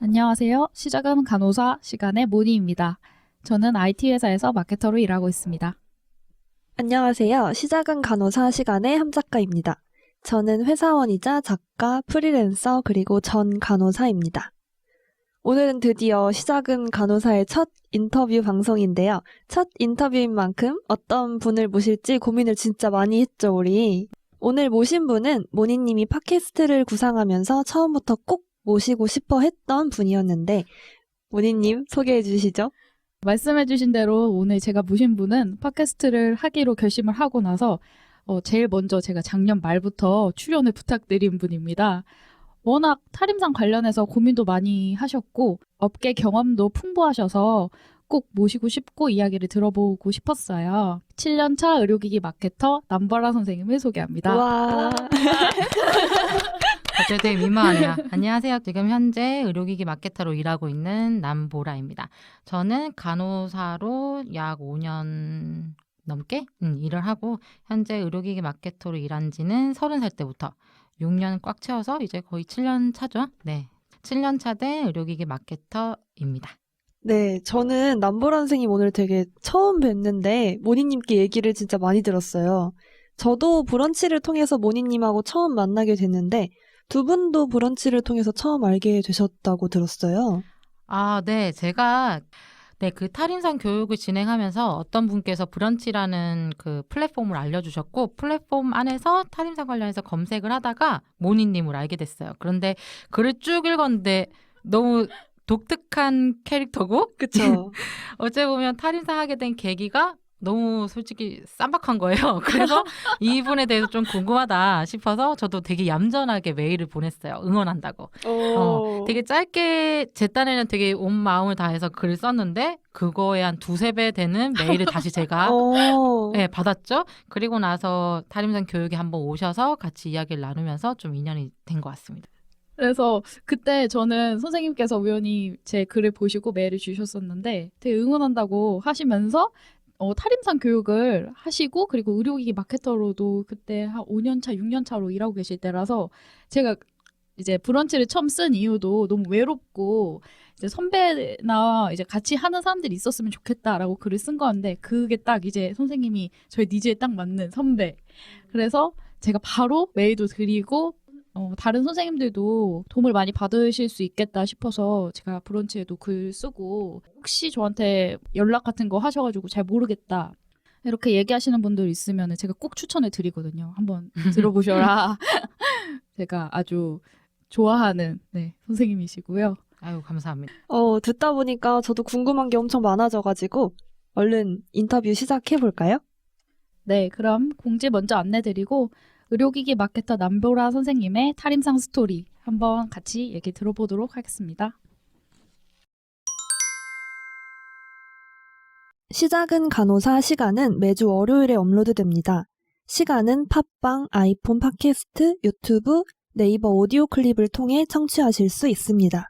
안녕하세요. 시작은 간호사 시간의 모니입니다. 저는 IT 회사에서 마케터로 일하고 있습니다. 안녕하세요. 시작은 간호사 시간의 함작가입니다. 저는 회사원이자 작가, 프리랜서, 그리고 전 간호사입니다. 오늘은 드디어 시작은 간호사의 첫 인터뷰 방송인데요. 첫 인터뷰인 만큼 어떤 분을 모실지 고민을 진짜 많이 했죠, 우리. 오늘 모신 분은 모니님이 팟캐스트를 구상하면서 처음부터 꼭 모시고 싶어 했던 분이었는데, 모니님 소개해 주시죠. 말씀해주신 대로 오늘 제가 모신 분은 팟캐스트를 하기로 결심을 하고 나서 제일 먼저 제가 작년 말부터 출연을 부탁드린 분입니다. 워낙 탈임상 관련해서 고민도 많이 하셨고 업계 경험도 풍부하셔서 꼭 모시고 싶고 이야기를 들어보고 싶었어요. 7년차 의료기기 마케터 남보라 선생님을 소개합니다. 와. 갑자기 되게 민망하네요. 안녕하세요. 지금 현재 의료기기 마케터로 일하고 있는 남보라입니다. 저는 간호사로 약 5년 넘게 일을 하고 현재 의료기기 마케터로 일한 지는 30살 때부터 6년 꽉 채워서 이제 거의 7년 차죠. 네, 7년 차 된 의료기기 마케터입니다. 네, 저는 남보라 선생님 오늘 되게 처음 뵀는데 모니님께 얘기를 진짜 많이 들었어요. 저도 브런치를 통해서 모니님하고 처음 만나게 됐는데 두 분도 브런치를 통해서 처음 알게 되셨다고 들었어요. 아, 네. 제가 그 탈임상 교육을 진행하면서 어떤 분께서 브런치라는 그 플랫폼을 알려주셨고 플랫폼 안에서 탈임상 관련해서 검색을 하다가 모니님을 알게 됐어요. 그런데 글을 쭉 읽었는데 너무 독특한 캐릭터고 그쵸? 어째 보면 탈임상 하게 된 계기가 너무 솔직히 쌈박한 거예요. 그래서 이분에 대해서 좀 궁금하다 싶어서 저도 되게 얌전하게 메일을 보냈어요. 응원한다고. 되게 짧게 제 딴에는 되게 온 마음을 다해서 글을 썼는데 그거에 한 두세 배 되는 메일을 다시 제가 네, 받았죠. 그리고 나서 탈임상 교육에 한번 오셔서 같이 이야기를 나누면서 좀 인연이 된 것 같습니다. 그래서 그때 저는 선생님께서 우연히 제 글을 보시고 메일을 주셨었는데 되게 응원한다고 하시면서 탈임상 교육을 하시고 그리고 의료기기 마케터로도 그때 한 5년 차, 6년 차로 일하고 계실 때라서 제가 이제 브런치를 처음 쓴 이유도 너무 외롭고 이제 선배나 이제 같이 하는 사람들이 있었으면 좋겠다라고 글을 쓴 거였는데 그게 딱 이제 선생님이 저희 니즈에 딱 맞는 선배. 그래서 제가 바로 메일도 드리고 다른 선생님들도 도움을 많이 받으실 수 있겠다 싶어서 제가 브런치에도 글 쓰고 혹시 저한테 연락 같은 거 하셔가지고 잘 모르겠다 이렇게 얘기하시는 분들 있으면 제가 꼭 추천을 드리거든요. 한번 들어보셔라. 제가 아주 좋아하는 선생님이시고요. 아유, 감사합니다. 듣다 보니까 저도 궁금한 게 엄청 많아져가지고 얼른 인터뷰 시작해볼까요? 네, 그럼 공지 먼저 안내드리고 의료기기 마케터 남보라 선생님의 탈임상 스토리 한번 같이 얘기 들어보도록 하겠습니다. 시작은 간호사 시간은 매주 월요일에 업로드됩니다. 시간은 팟빵, 아이폰 팟캐스트, 유튜브, 네이버 오디오 클립을 통해 청취하실 수 있습니다.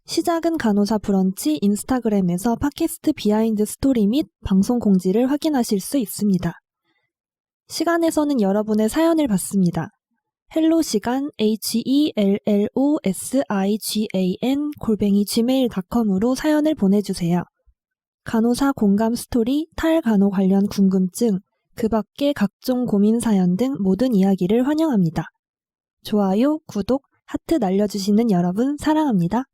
시작은 간호사 브런치 인스타그램에서 팟캐스트 비하인드 스토리 및 방송 공지를 확인하실 수 있습니다. 시간에서는 여러분의 사연을 받습니다. 헬로시간 HELLOSIGAN @gmail.com으로 사연을 보내주세요. 간호사 공감 스토리, 탈간호 관련 궁금증, 그 밖의 각종 고민 사연 등 모든 이야기를 환영합니다. 좋아요, 구독, 하트 날려주시는 여러분 사랑합니다.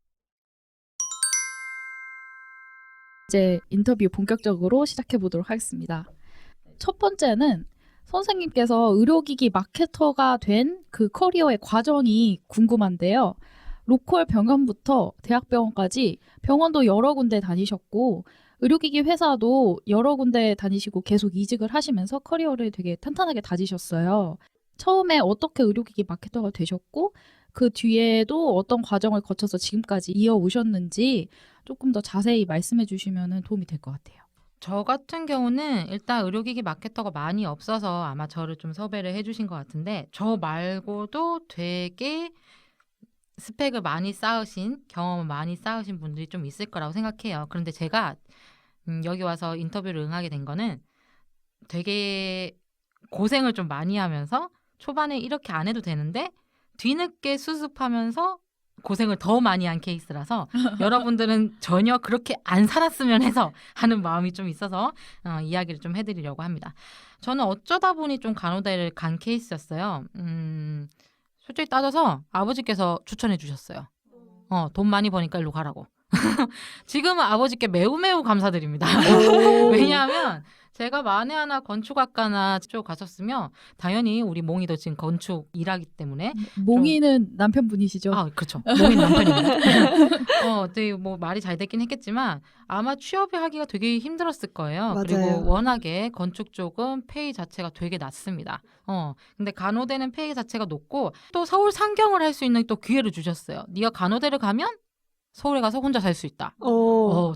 이제 인터뷰 본격적으로 시작해 보도록 하겠습니다. 첫 번째는 선생님께서 의료기기 마케터가 된 그 커리어의 과정이 궁금한데요. 로컬 병원부터 대학병원까지 병원도 여러 군데 다니셨고 의료기기 회사도 여러 군데 다니시고 계속 이직을 하시면서 커리어를 되게 탄탄하게 다지셨어요. 처음에 어떻게 의료기기 마케터가 되셨고 그 뒤에도 어떤 과정을 거쳐서 지금까지 이어오셨는지 조금 더 자세히 말씀해 주시면 도움이 될 것 같아요. 저 같은 경우는 일단 의료기기 마케터가 많이 없어서 아마 저를 좀 섭외를 해주신 것 같은데 저 말고도 되게 스펙을 많이 쌓으신 경험을 많이 쌓으신 분들이 좀 있을 거라고 생각해요. 그런데 제가 여기 와서 인터뷰를 응하게 된 거는 되게 고생을 좀 많이 하면서 초반에 이렇게 안 해도 되는데 뒤늦게 수습하면서 고생을 더 많이 한 케이스라서 여러분들은 전혀 그렇게 안 살았으면 해서 하는 마음이 좀 있어서 이야기를 좀 해드리려고 합니다. 저는 어쩌다 보니 좀 간호대를 간 케이스였어요. 솔직히 따져서 아버지께서 추천해 주셨어요. 돈 많이 버니까 일로 가라고. 지금은 아버지께 매우 매우 감사드립니다. 왜냐하면 제가 만에 하나 건축학과나 쪽 갔었으면 당연히 우리 몽이도 지금 건축 일하기 때문에 몽이는 남편분이시죠? 아 그렇죠. 몽이 남편입니다. 되게 뭐 말이 잘 됐긴 했겠지만 아마 취업을 하기가 되게 힘들었을 거예요. 맞아요. 그리고 워낙에 건축 쪽은 페이 자체가 되게 낮습니다. 근데 간호대는 페이 자체가 높고 또 서울 상경을 할 수 있는 또 기회를 주셨어요. 네가 간호대를 가면 서울에 가서 혼자 살 수 있다.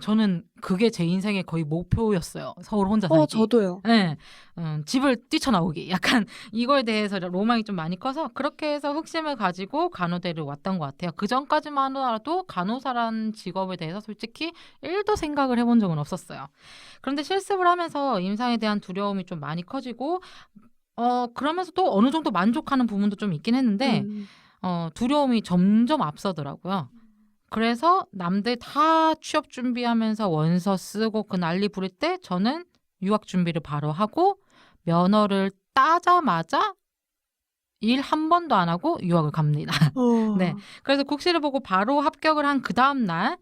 저는 그게 제 인생의 거의 목표였어요. 서울 혼자 살기. 저도요. 네, 집을 뛰쳐나오기. 약간 이거에 대해서 로망이 좀 많이 커서 그렇게 해서 흑심을 가지고 간호대를 왔던 것 같아요. 그 전까지만 하더라도 간호사란 직업에 대해서 솔직히 1도 생각을 해본 적은 없었어요. 그런데 실습을 하면서 임상에 대한 두려움이 좀 많이 커지고 그러면서 또 어느 정도 만족하는 부분도 좀 있긴 했는데 두려움이 점점 앞서더라고요. 그래서 남들 다 취업 준비하면서 원서 쓰고 그 난리 부릴 때 저는 유학 준비를 바로 하고 면허를 따자마자 일 한 번도 안 하고 유학을 갑니다. 네. 그래서 국시를 보고 바로 합격을 한 그 다음 날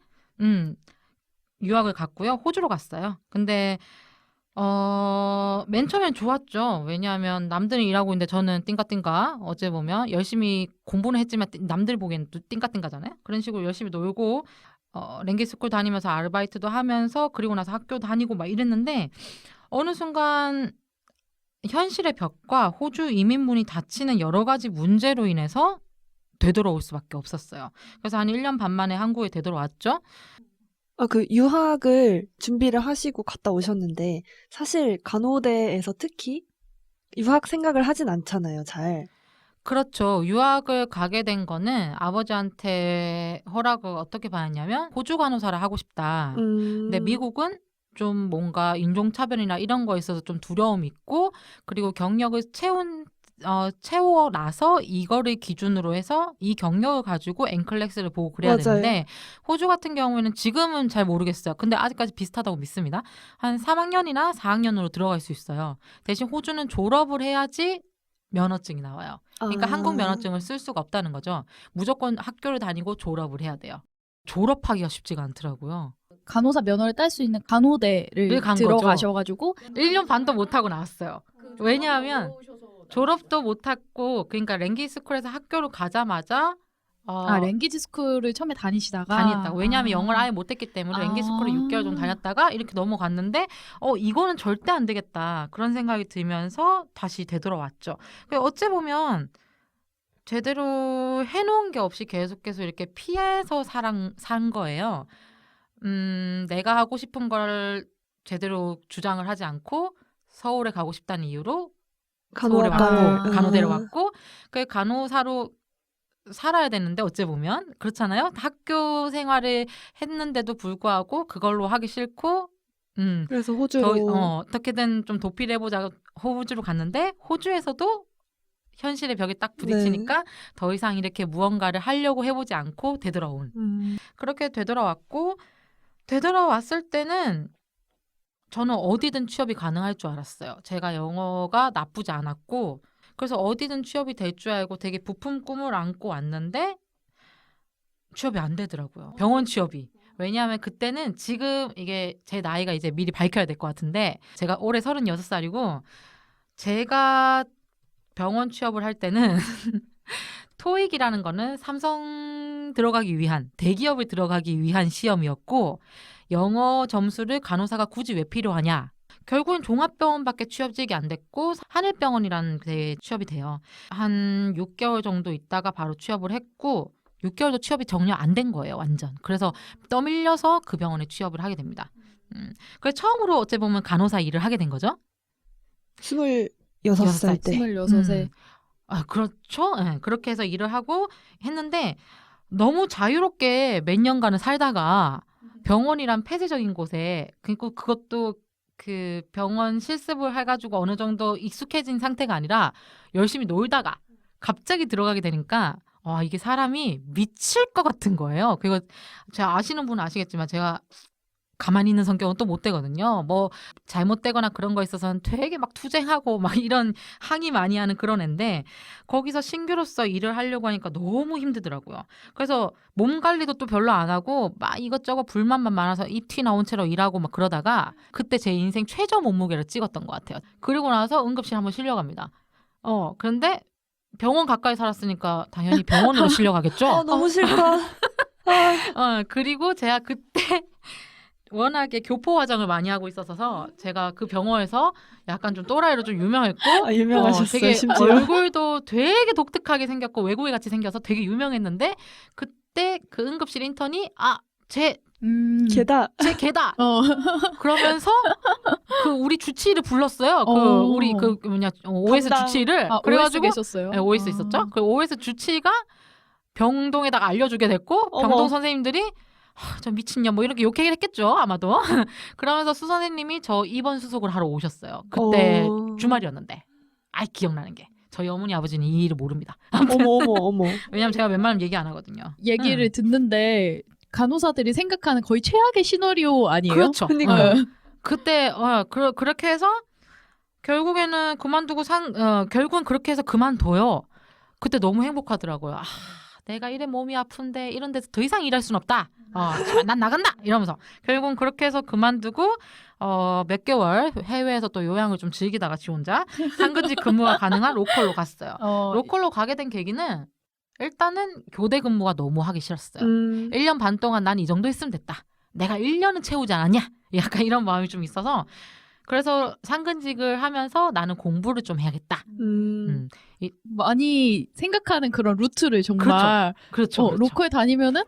유학을 갔고요. 호주로 갔어요. 근데 맨 처음엔 좋았죠. 왜냐하면 남들은 일하고 있는데 저는 띵까띵까 어제 보면 열심히 공부는 했지만 남들 보기에는 또 띵까띵까잖아요. 그런 식으로 열심히 놀고 랭귀스쿨 다니면서 아르바이트도 하면서 그리고 나서 학교 다니고 막 이랬는데 어느 순간 현실의 벽과 호주 이민문이 닫히는 여러 가지 문제로 인해서 되돌아올 수밖에 없었어요. 그래서 한 1년 반 만에 한국에 되돌아왔죠. 그 유학을 준비를 하시고 갔다 오셨는데 사실 간호대에서 특히 유학 생각을 하진 않잖아요, 잘. 그렇죠. 유학을 가게 된 거는 아버지한테 허락을 어떻게 받았냐면 호주 간호사를 하고 싶다. 근데 미국은 좀 뭔가 인종차별이나 이런 거에 있어서 좀 두려움이 있고 그리고 경력을 채워 나서 이거를 기준으로 해서 이 경력을 가지고 앵클렉스를 보고 그래야 맞아요. 되는데 호주 같은 경우에는 지금은 잘 모르겠어요. 근데 아직까지 비슷하다고 믿습니다. 한 3학년이나 4학년으로 들어갈 수 있어요. 대신 호주는 졸업을 해야지 면허증이 나와요. 그러니까 한국 면허증을 쓸 수가 없다는 거죠. 무조건 학교를 다니고 졸업을 해야 돼요. 졸업하기가 쉽지가 않더라고요. 간호사 면허를 딸 수 있는 간호대를 간 들어가셔가지고 1년 반도 못하고 나왔어요. 왜냐하면 졸업도 못했고 그러니까 랭귀스쿨에서 학교로 가자마자 랭귀지 스쿨을 처음에 다니시다가 다녔다고. 왜냐하면 영어를 아예 못했기 때문에 랭귀스쿨을 6개월 정도 다녔다가 이렇게 넘어갔는데 이거는 절대 안 되겠다 그런 생각이 들면서 다시 되돌아왔죠. 어찌 보면 제대로 해놓은 게 없이 계속해서 이렇게 피해서 산 거예요. 내가 하고 싶은 걸 제대로 주장을 하지 않고 서울에 가고 싶다는 이유로 서울에 왔고 간호대로 왔고 그 간호사로 살아야 되는데 어찌 보면 그렇잖아요. 학교 생활을 했는데도 불구하고 그걸로 하기 싫고 그래서 호주로 어떻게든 좀 도피를 해보자고 호주로 갔는데 호주에서도 현실의 벽에 딱 부딪히니까 더 이상 이렇게 무언가를 하려고 해보지 않고 되돌아온 그렇게 되돌아왔고 되돌아왔을 때는 저는 어디든 취업이 가능할 줄 알았어요. 제가 영어가 나쁘지 않았고 그래서 어디든 취업이 될 줄 알고 되게 부푼 꿈을 안고 왔는데 취업이 안 되더라고요. 병원 취업이. 왜냐하면 그때는 지금 이게 제 나이가 이제 미리 밝혀야 될 것 같은데 제가 올해 36살이고 제가 병원 취업을 할 때는 토익이라는 거는 삼성 들어가기 위한 대기업을 들어가기 위한 시험이었고 영어 점수를 간호사가 굳이 왜 필요하냐. 결국엔 종합병원밖에 취업직이 안 됐고 하늘병원이라는 데 취업이 돼요. 한 6개월 정도 있다가 바로 취업을 했고 6개월도 취업이 전혀 안 된 거예요. 완전. 그래서 떠밀려서 그 병원에 취업을 하게 됩니다. 그래서 처음으로 어찌 보면 간호사 일을 하게 된 거죠. 26살 때. 26세. 그렇죠. 네, 그렇게 해서 일을 하고 했는데 너무 자유롭게 몇 년간은 살다가 병원이란 폐쇄적인 곳에 그리고 그것도 그 병원 실습을 해가지고 어느 정도 익숙해진 상태가 아니라 열심히 놀다가 갑자기 들어가게 되니까 이게 사람이 미칠 것 같은 거예요. 그리고 제가 아시는 분은 아시겠지만 제가 가만히 있는 성격은 또 못 되거든요. 뭐 잘못되거나 그런 거 있어서는 되게 막 투쟁하고 막 이런 항의 많이 하는 그런 애인데 거기서 신규로서 일을 하려고 하니까 너무 힘들더라고요. 그래서 몸 관리도 또 별로 안 하고 막 이것저것 불만만 많아서 입 튀 나온 채로 일하고 막 그러다가 그때 제 인생 최저 몸무게를 찍었던 것 같아요. 그리고 나서 응급실 한번 실려갑니다. 그런데 병원 가까이 살았으니까 당연히 병원으로 실려가겠죠. 너무 싫다. 그리고 제가 그때 워낙에 교포 화장을 많이 하고 있어서 제가 그 병원에서 약간 좀 또라이로 좀 유명했고 유명하셨어요, 되게 심지어. 얼굴도 되게 독특하게 생겼고 외국인 같이 생겨서 되게 유명했는데 그때 그 응급실 인턴이 제 걔다. 개다 그러면서 그 우리 주치의를 불렀어요. 우리 OS 담당. 주치의를 그래가지고 계셨어요. 네, OS 있었죠. 그 OS 주치의가 병동에다가 알려주게 됐고 병동 선생님들이 저 미친년 뭐 이렇게 욕하긴 했겠죠 아마도. 그러면서 수 선생님이 저 입원 수속을 하러 오셨어요. 그때 주말이었는데 기억나는 게 저희 어머니 아버지는 이 일을 모릅니다. 어머. 왜냐면 제가 웬만하면 얘기 안 하거든요. 얘기를 듣는데 간호사들이 생각하는 거의 최악의 시나리오 아니에요? 그렇죠. 그러니까. 그때 그렇게 해서 결국에는 그만두고 결국은 그렇게 해서 그만둬요. 그때 너무 행복하더라고요. 내가 이래 몸이 아픈데 이런 데서 더 이상 일할 순 없다. 난 나간다 이러면서 결국은 그렇게 해서 그만두고 몇 개월 해외에서 또 요양을 좀 즐기다가 지 혼자 상근직 근무가 가능한 로컬로 갔어요. 로컬로 가게 된 계기는 일단은 교대 근무가 너무 하기 싫었어요. 1년 반 동안 난 이 정도 했으면 됐다. 내가 1년은 채우지 않았냐? 약간 이런 마음이 좀 있어서 그래서 상근직을 하면서 나는 공부를 좀 해야겠다. 많이 생각하는 그런 루트를 정말 그렇죠. 로컬 다니면은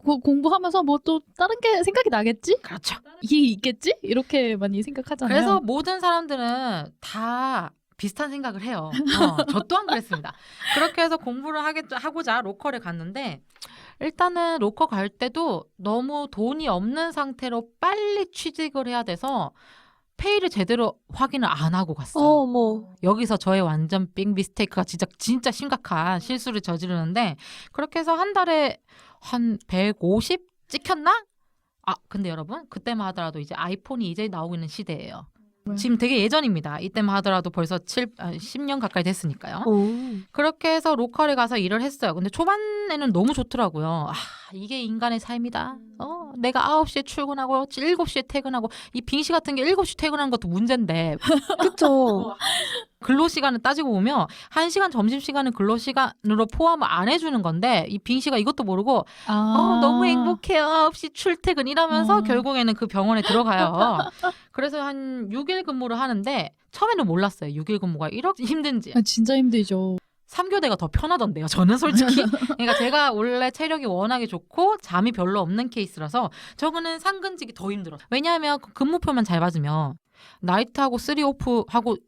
공부하면서 뭐 또 다른 게 생각이 나겠지? 그렇죠. 이게 있겠지? 이렇게 많이 생각하잖아요. 그래서 모든 사람들은 다 비슷한 생각을 해요. 저 또한 그랬습니다. 그렇게 해서 공부를 하고자 로컬에 갔는데 일단은 로컬 갈 때도 너무 돈이 없는 상태로 빨리 취직을 해야 돼서 페이를 제대로 확인을 안 하고 갔어요. 어머. 여기서 저의 완전 빅 미스테이크가 진짜 심각한 실수를 저지르는데 그렇게 해서 한 달에 한 150 찍혔나? 근데 여러분 그때만 하더라도 이제 아이폰이 이제 나오고 있는 시대예요. 지금 되게 예전입니다. 이때만 하더라도 벌써 10년 가까이 됐으니까요. 그렇게 해서 로컬에 가서 일을 했어요. 근데 초반에는 너무 좋더라고요. 이게 인간의 삶이다. 내가 9시에 출근하고 7시에 퇴근하고 이 빙시 같은 게 7시 퇴근하는 것도 문제인데 그쵸. 근로시간을 따지고 보면 1시간 점심시간은 근로시간으로 포함을 안 해주는 건데 이 빙시가 이것도 모르고 너무 행복해요. 9시 출퇴근 이러면서 결국에는 그 병원에 들어가요. 그래서 한 6일 근무를 하는데 처음에는 몰랐어요. 6일 근무가 이렇게 힘든지. 진짜 힘들죠. 3교대가 더 편하던데요. 저는 솔직히. 그러니까 제가 원래 체력이 워낙에 좋고 잠이 별로 없는 케이스라서 저거는 상근직이 더 힘들어요. 왜냐하면 근무표만 잘 받으면 나이트하고 3오프하고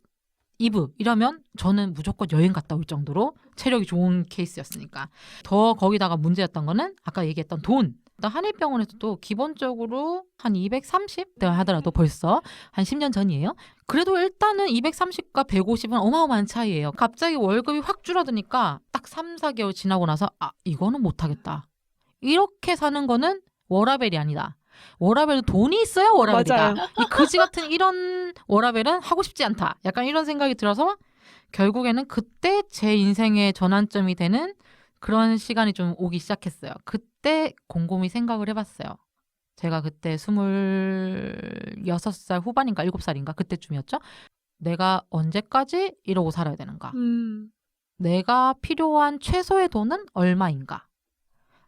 이브 이러면 저는 무조건 여행 갔다 올 정도로 체력이 좋은 케이스였으니까. 더 거기다가 문제였던 거는 아까 얘기했던 돈. 한일병원에서도 기본적으로 한 230대 하더라도 벌써 한 10년 전이에요. 그래도 일단은 230과 150은 어마어마한 차이예요. 갑자기 월급이 확 줄어드니까 딱 3, 4개월 지나고 나서 이거는 못하겠다. 이렇게 사는 거는 워라벨이 아니다. 워라벨은 돈이 있어야 워라벨이다. 맞아요. 이 그지 같은 이런 워라벨은 하고 싶지 않다. 약간 이런 생각이 들어서 결국에는 그때 제 인생의 전환점이 되는 그런 시간이 좀 오기 시작했어요. 그때 곰곰이 생각을 해봤어요. 제가 그때 26살 후반인가 7살인가 그때쯤이었죠. 내가 언제까지 이러고 살아야 되는가? 내가 필요한 최소의 돈은 얼마인가?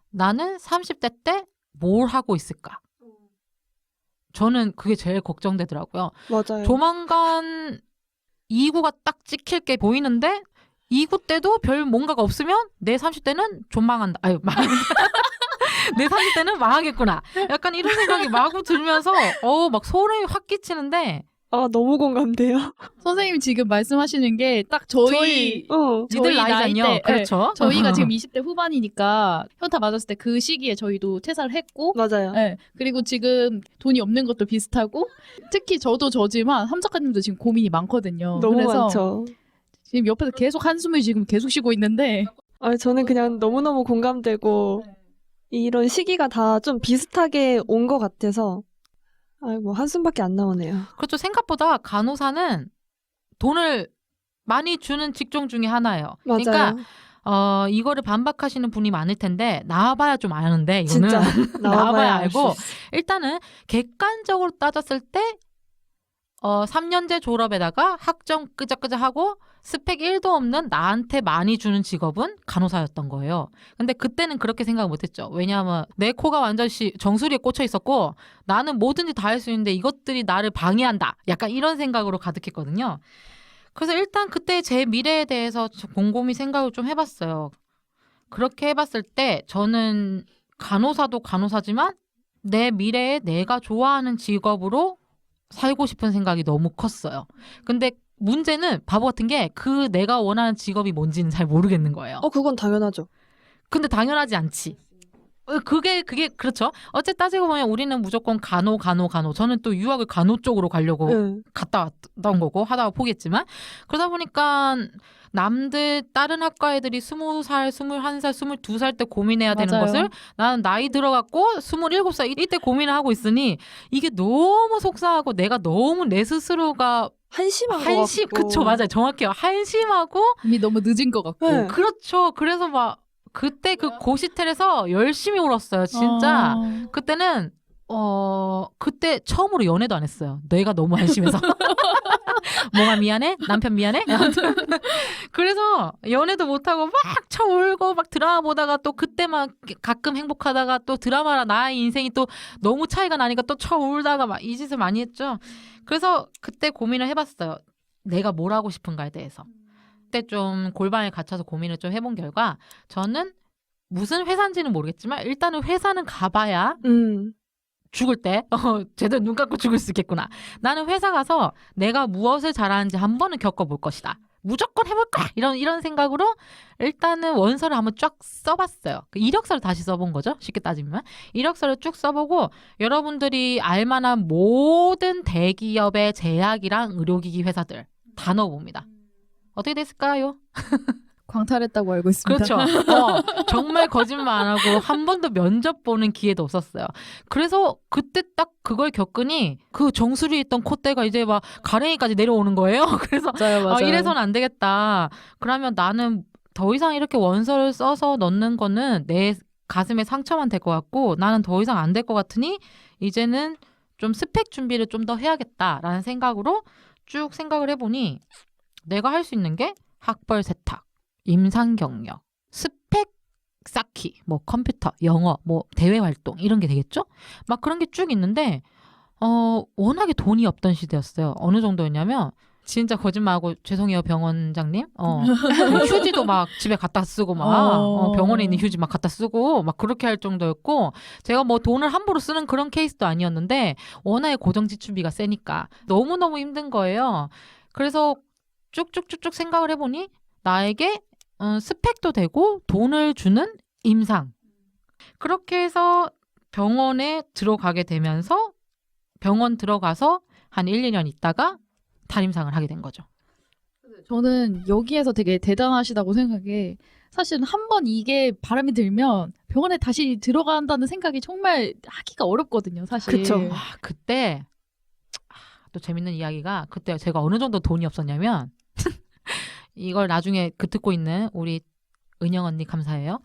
나는 30대 때 뭘 하고 있을까? 저는 그게 제일 걱정되더라고요. 맞아요. 조만간 2구가 딱 찍힐 게 보이는데 2구 때도 별 뭔가가 없으면 내 30대는 존망한다. 내 30대는 망하겠구나. 약간 이런 생각이 마구 들면서 막 소름이 확 끼치는데 아, 너무 공감돼요. 선생님 지금 말씀하시는 게 딱 저희 니들 나이잖요. 때, 그렇죠. 저희가 지금 20대 후반이니까 현타 맞았을 때 그 시기에 저희도 퇴사를 했고 맞아요. 네, 그리고 지금 돈이 없는 것도 비슷하고 특히 저도 저지만 함 작가님도 지금 고민이 많거든요. 너무 그래서 많죠. 지금 옆에서 계속 한숨을 지금 계속 쉬고 있는데 아, 저는 그냥 너무너무 공감되고 이런 시기가 다 좀 비슷하게 온 것 같아서 뭐 한숨밖에 안 나오네요. 그렇죠. 생각보다 간호사는 돈을 많이 주는 직종 중에 하나예요. 맞아요. 그러니까 이거를 반박하시는 분이 많을 텐데 나와봐야 좀 아는데 이거는 진짜 나와봐야 알 수 알고 있어. 일단은 객관적으로 따졌을 때 3년제 졸업에다가 학점 끄적끄적하고 스펙 1도 없는 나한테 많이 주는 직업은 간호사였던 거예요. 근데 그때는 그렇게 생각을 못했죠. 왜냐하면 내 코가 완전 정수리에 꽂혀 있었고 나는 뭐든지 다 할 수 있는데 이것들이 나를 방해한다. 약간 이런 생각으로 가득했거든요. 그래서 일단 그때 제 미래에 대해서 곰곰이 생각을 좀 해봤어요. 그렇게 해봤을 때 저는 간호사도 간호사지만 내 미래에 내가 좋아하는 직업으로 살고 싶은 생각이 너무 컸어요. 근데 문제는 바보 같은 게 그 내가 원하는 직업이 뭔지는 잘 모르겠는 거예요. 그건 당연하죠. 근데 당연하지 않지. 그게 그렇죠. 어쨌든 따지고 보면 우리는 무조건 간호. 저는 또 유학을 간호 쪽으로 가려고 응. 갔다 왔던 거고 하다가 포기했지만 그러다 보니까 남들 다른 학과 애들이 20살, 21살, 22살 때 고민해야 되는 맞아요. 것을 나는 나이 들어갔고 27살 이때 고민을 하고 있으니 이게 너무 속상하고 내가 너무 내 스스로가 한심한 것 같고. 그쵸, 맞아요. 정확해요. 한심하고 이미 너무 늦은 것 같고 네. 그렇죠. 그래서 막 그때 그 고시텔에서 열심히 울었어요. 진짜. 그때는 그때 처음으로 연애도 안 했어요. 내가 너무 한심해서. 뭐가 미안해? 남편 미안해? 아무튼 그래서 연애도 못하고 막 쳐울고 막 드라마 보다가 또 그때 막 가끔 행복하다가 또 드라마랑 나의 인생이 또 너무 차이가 나니까 또 쳐울다가 막 이 짓을 많이 했죠. 그래서 그때 고민을 해봤어요. 내가 뭘 하고 싶은가에 대해서. 그때 좀 골반에 갇혀서 고민을 좀 해본 결과 저는 무슨 회사인지는 모르겠지만 일단은 회사는 가봐야 죽을 때 제대로 눈 감고 죽을 수 있겠구나. 나는 회사 가서 내가 무엇을 잘하는지 한 번은 겪어볼 것이다. 무조건 해볼 거야. 이런 생각으로 일단은 원서를 한번 쫙 써봤어요. 그 이력서를 다시 써본 거죠. 쉽게 따지면. 이력서를 쭉 써보고 여러분들이 알만한 모든 대기업의 제약이랑 의료기기 회사들 다 넣어봅니다. 어떻게 됐을까요? 광탈했다고 알고 있습니다. 그렇죠. 정말 거짓말 안 하고 한 번도 면접 보는 기회도 없었어요. 그래서 그때 딱 그걸 겪으니 그 정수리에 있던 콧대가 이제 막 가랭이까지 내려오는 거예요. 그래서 맞아요. 이래서는 안 되겠다. 그러면 나는 더 이상 이렇게 원서를 써서 넣는 거는 내 가슴에 상처만 될 것 같고 나는 더 이상 안 될 것 같으니 이제는 좀 스펙 준비를 좀 더 해야겠다라는 생각으로 쭉 생각을 해보니 내가 할 수 있는 게 학벌 세탁, 임상 경력, 스펙 쌓기, 뭐 컴퓨터, 영어, 뭐 대외 활동 이런 게 되겠죠? 막 그런 게 쭉 있는데 워낙에 돈이 없던 시대였어요. 어느 정도였냐면 진짜 거짓말하고 죄송해요 병원장님. 휴지도 막 집에 갖다 쓰고 막 병원에 있는 휴지 막 갖다 쓰고 막 그렇게 할 정도였고 제가 뭐 돈을 함부로 쓰는 그런 케이스도 아니었는데 워낙에 고정 지출비가 세니까 너무너무 힘든 거예요. 그래서 쭉쭉쭉쭉 생각을 해보니 나에게 스펙도 되고 돈을 주는 임상. 그렇게 해서 병원에 들어가게 되면서 병원 들어가서 한 1, 2년 있다가 탈임상을 하게 된 거죠. 저는 여기에서 되게 대단하시다고 생각해. 사실 한 번 이게 바람이 들면 병원에 다시 들어간다는 생각이 정말 하기가 어렵거든요, 사실. 그쵸. 그때 또 재밌는 이야기가 그때 제가 어느 정도 돈이 없었냐면 이걸 나중에 듣고 있는 우리 은영 언니 감사해요.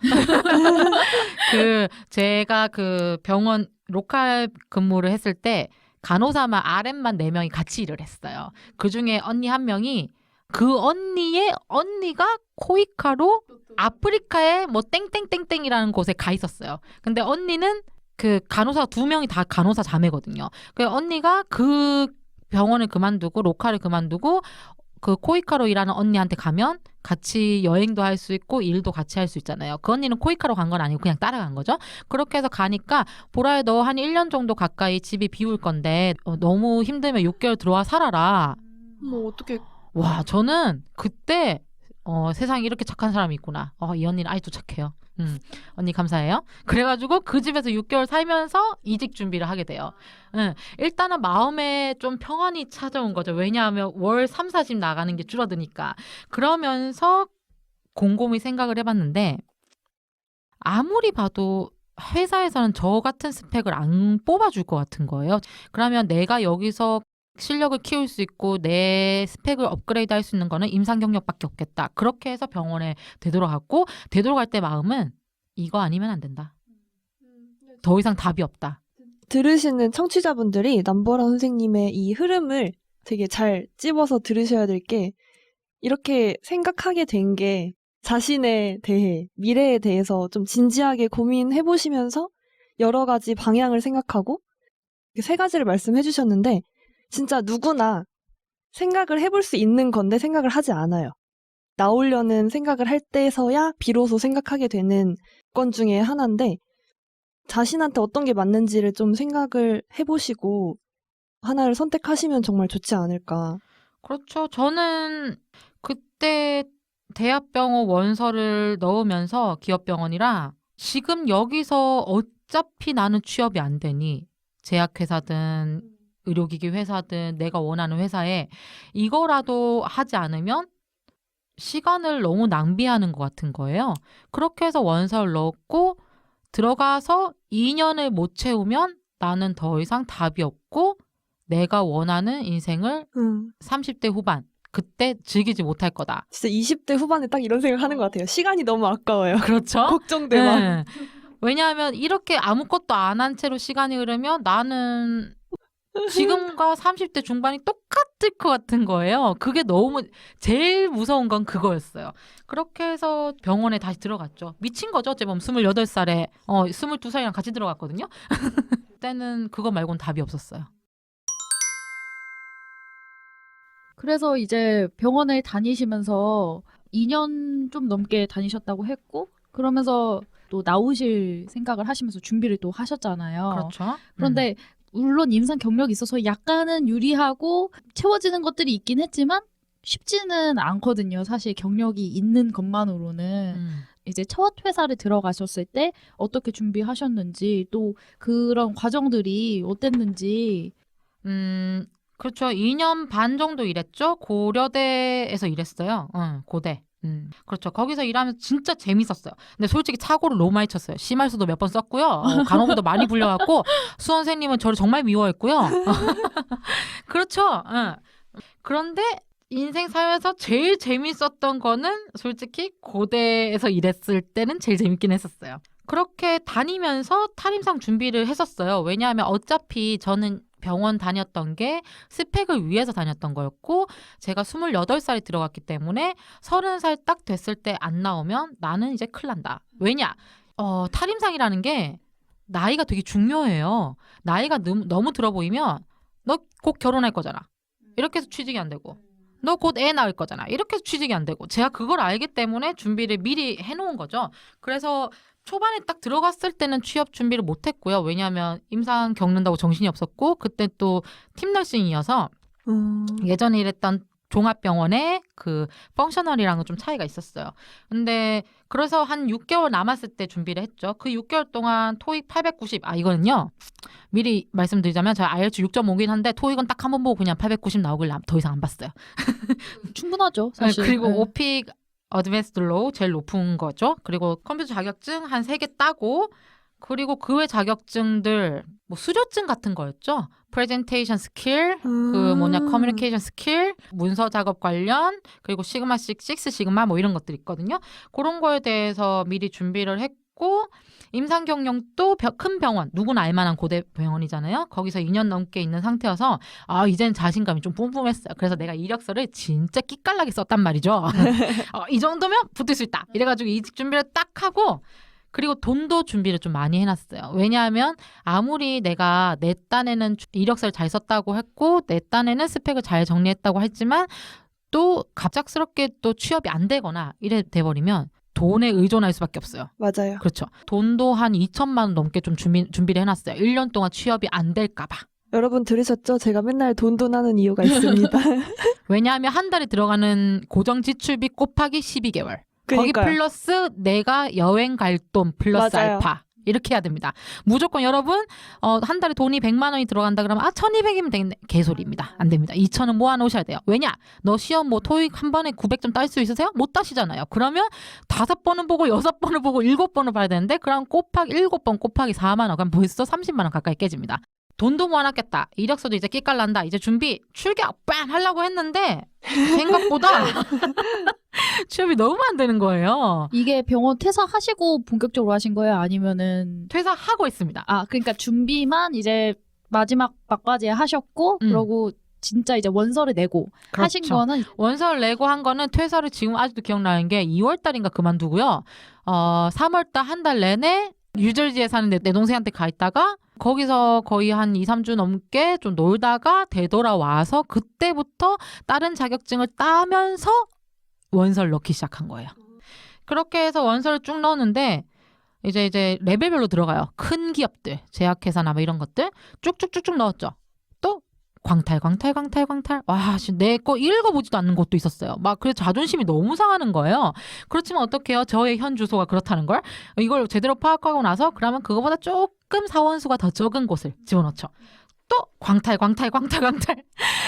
제가 그 병원 로컬 근무를 했을 때 간호사만 RM만 4명이 같이 일을 했어요. 그중에 언니 한 명이 그 언니의 언니가 코이카로 아프리카의 뭐 땡땡땡땡이라는 곳에 가 있었어요. 근데 언니는 그 간호사 2명이 다 간호사 자매거든요. 그 언니가 그 병원을 그만두고 로컬을 그만두고 그 코이카로 일하는 언니한테 가면 같이 여행도 할 수 있고 일도 같이 할 수 있잖아요. 그 언니는 코이카로 간 건 아니고 그냥 따라간 거죠. 그렇게 해서 가니까 보라에 너 한 1년 정도 가까이 집이 비울 건데 너무 힘들면 6개월 들어와 살아라. 뭐 어떻게 와, 저는 그때 세상에 이렇게 착한 사람이 있구나. 이 언니는 아직도 착해요. 언니 감사해요. 그래가지고 그 집에서 6개월 살면서 이직 준비를 하게 돼요. 일단은 마음에 좀 평안이 찾아온 거죠. 왜냐하면 월 3, 40 나가는 게 줄어드니까. 그러면서 곰곰이 생각을 해봤는데 아무리 봐도 회사에서는 저 같은 스펙을 안 뽑아줄 것 같은 거예요. 그러면 내가 여기서 실력을 키울 수 있고 내 스펙을 업그레이드 할 수 있는 거는 임상 경력밖에 없겠다. 그렇게 해서 병원에 되돌아갔고 되돌아갈 때 마음은 이거 아니면 안 된다. 더 이상 답이 없다. 들으시는 청취자분들이 남보라 선생님의 이 흐름을 되게 잘 찝어서 들으셔야 될 게 이렇게 생각하게 된 게 자신에 대해, 미래에 대해서 좀 진지하게 고민해 보시면서 여러 가지 방향을 생각하고 세 가지를 말씀해 주셨는데 진짜 누구나 생각을 해볼 수 있는 건데 생각을 하지 않아요. 나오려는 생각을 할 때서야 비로소 생각하게 되는 건 중에 하나인데 자신한테 어떤 게 맞는지를 좀 생각을 해보시고 하나를 선택하시면 정말 좋지 않을까. 그렇죠. 저는 그때 대학병원 원서를 넣으면서 기업병원이라 지금 여기서 어차피 나는 취업이 안 되니 제약회사든 의료기기 회사든 내가 원하는 회사에 이거라도 하지 않으면 시간을 너무 낭비하는 것 같은 거예요. 그렇게 해서 원서를 넣었고 들어가서 2년을 못 채우면 나는 더 이상 답이 없고 내가 원하는 인생을 30대 후반 그때 즐기지 못할 거다. 진짜 20대 후반에 딱 이런 생각 하는 것 같아요. 시간이 너무 아까워요. 그렇죠? 걱정돼 막. 네. 왜냐하면 이렇게 아무것도 안 한 채로 시간이 흐르면 나는 지금과 30대 중반이 똑같을 것 같은 거예요. 그게 너무 제일 무서운 건 그거였어요. 그렇게 해서 병원에 다시 들어갔죠. 미친 거죠. 어째 보면 28살에 22살이랑 같이 들어갔거든요. 그때는 그거 말고는 답이 없었어요. 그래서 이제 병원을 다니시면서 2년 좀 넘게 다니셨다고 했고 그러면서 또 나오실 생각을 하시면서 준비를 또 하셨잖아요. 그렇죠. 그런데 물론 임상 경력이 있어서 약간은 유리하고 채워지는 것들이 있긴 했지만 쉽지는 않거든요. 사실 경력이 있는 것만으로는. 이제 첫 회사를 들어가셨을 때 어떻게 준비하셨는지 또 그런 과정들이 어땠는지. 그렇죠. 2년 반 정도 일했죠. 고려대에서 일했어요. 고대. 그렇죠. 거기서 일하면서 진짜 재밌었어요. 근데 솔직히 사고를 너무 많이 쳤어요. 심할수도 몇 번 썼고요. 간호부도 많이 불려왔고 수원 선생님은 저를 정말 미워했고요. 그렇죠. 그런데 인생 살면서 제일 재밌었던 거는 솔직히 고대에서 일했을 때는 제일 재밌긴 했었어요. 그렇게 다니면서 탈임상 준비를 했었어요. 왜냐하면 어차피 저는 병원 다녔던 게 스펙을 위해서 다녔던 거였고 제가 28살에 들어갔기 때문에 30살 딱 됐을 때 안 나오면 나는 이제 큰일 난다. 왜냐? 탈임상이라는 게 나이가 되게 중요해요. 나이가 너무 들어 보이면 너 곧 결혼할 거잖아. 이렇게 해서 취직이 안 되고 너 곧 애 낳을 거잖아. 이렇게 해서 취직이 안 되고 제가 그걸 알기 때문에 준비를 미리 해놓은 거죠. 그래서 초반에 딱 들어갔을 때는 취업 준비를 못했고요. 왜냐하면 임상 겪는다고 정신이 없었고 그때 또 팀너싱이어서 예전에 일했던 종합병원의 그 펑셔널이랑은 좀 차이가 있었어요. 근데 그래서 한 6개월 남았을 때 준비를 했죠. 그 6개월 동안 토익 890. 이거는요. 미리 말씀드리자면 제가 IELTS 6.5긴 한데 토익은 딱 한 번 보고 그냥 890 나오길 더 이상 안 봤어요. 충분하죠. 사실. 그리고 오픽 어드밴스드 로우 제일 높은 거죠. 그리고 컴퓨터 자격증 한 3개 따고 그리고 그 외 자격증들 뭐 수료증 같은 거였죠. 프레젠테이션 스킬, 커뮤니케이션 스킬, 문서 작업 관련, 그리고 시그마 6 시그마 뭐 이런 것들 있거든요. 그런 거에 대해서 미리 준비를 했고 임상 경력도 큰 병원, 누구나 알만한 고대 병원이잖아요. 거기서 2년 넘게 있는 상태여서 이제는 자신감이 좀 뿜뿜했어요. 그래서 내가 이력서를 진짜 끼깔나게 썼단 말이죠. 이 정도면 붙을 수 있다. 이래가지고 이직 준비를 딱 하고 그리고 돈도 준비를 좀 많이 해놨어요. 왜냐하면 아무리 내가 내 딴에는 이력서를 잘 썼다고 했고 내 딴에는 스펙을 잘 정리했다고 했지만 또 갑작스럽게 또 취업이 안 되거나 이래 돼버리면 돈에 의존할 수밖에 없어요. 맞아요. 그렇죠. 돈도 한 2천만 원 넘게 좀 준비를 해놨어요. 1년 동안 취업이 안 될까 봐. 여러분 들으셨죠? 제가 맨날 돈돈 하는 이유가 있습니다. 왜냐하면 한 달에 들어가는 고정 지출비 곱하기 12개월. 거기 그러니까요. 플러스 내가 여행 갈 돈 플러스 맞아요. 알파. 이렇게 해야 됩니다. 무조건 여러분 한 달에 돈이 100만 원이 들어간다 그러면 1200이면 되겠네. 개소리입니다. 안 됩니다. 2000은 모아놓으셔야 돼요. 왜냐? 너 시험 뭐 토익 한 번에 900점 딸 수 있으세요? 못 따시잖아요. 그러면 5번은 보고 6번을 보고 7번을 봐야 되는데 그럼 곱하기 7번 곱하기 4만 원. 그럼 벌써 30만 원 가까이 깨집니다. 돈도 모아놨겠다. 이력서도 이제 끼깔난다. 이제 준비 출격 빰 하려고 했는데 생각보다 취업이 너무 안 되는 거예요. 이게 병원 퇴사하시고 본격적으로 하신 거예요? 아니면은 퇴사하고 있습니다. 그러니까 준비만 이제 마지막 막바지에 하셨고 그러고 진짜 이제 원서를 내고 하신 그렇죠. 거는 원서를 내고 한 거는 퇴사를 지금 아직도 기억나는 게 2월 달인가 그만두고요. 3월 달 한 달 내내 뉴저지에 사는 내 동생한테 가 있다가 거기서 거의 한 2, 3주 넘게 좀 놀다가 되돌아와서 그때부터 다른 자격증을 따면서 원서를 넣기 시작한 거예요. 그렇게 해서 원서를 쭉 넣었는데 이제 레벨별로 들어가요. 큰 기업들, 제약회사나 뭐 이런 것들 쭉쭉쭉쭉 넣었죠. 또 광탈. 와, 내 거 읽어보지도 않는 것도 있었어요. 막 그래서 자존심이 너무 상하는 거예요. 그렇지만 어떡해요? 저의 현 주소가 그렇다는 걸. 이걸 제대로 파악하고 나서 그러면 그거보다 조금 사원수가 더 적은 곳을 집어넣죠. 또 광탈.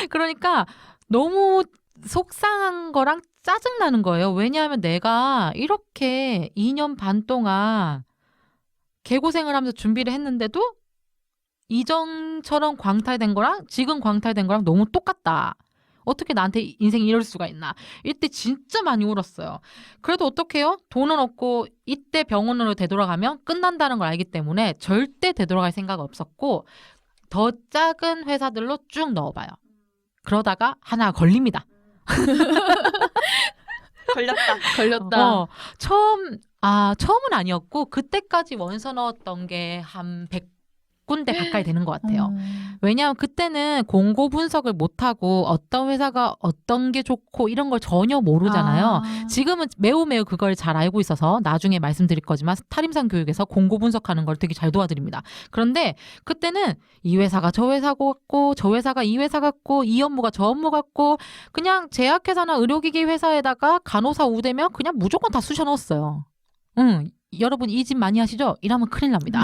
그러니까 너무 속상한 거랑 짜증나는 거예요. 왜냐하면 내가 이렇게 2년 반 동안 개고생을 하면서 준비를 했는데도 이전처럼 광탈된 거랑 지금 광탈된 거랑 너무 똑같다. 어떻게 나한테 인생이 이럴 수가 있나. 이때 진짜 많이 울었어요. 그래도 어떡해요? 돈은 없고 이때 병원으로 되돌아가면 끝난다는 걸 알기 때문에 절대 되돌아갈 생각 없었고 더 작은 회사들로 쭉 넣어봐요. 그러다가 하나 걸립니다. 걸렸다. 처음은 아니었고 그때까지 원서 넣었던 게 한 100군데 가까이 되는 것 같아요. 왜냐하면 그때는 공고 분석을 못하고 어떤 회사가 어떤 게 좋고 이런 걸 전혀 모르잖아요. 지금은 매우 그걸 잘 알고 있어서 나중에 말씀드릴 거지만 탈임상 교육에서 공고 분석하는 걸 되게 잘 도와드립니다. 그런데 그때는 이 회사가 저 회사 같고 저 회사가 이 회사 같고 이 업무가 저 업무 같고 그냥 제약회사나 의료기기 회사에다가 간호사 우대면 그냥 무조건 다 쑤셔 넣었어요. 여러분 이 집 많이 하시죠? 이러면 큰일 납니다.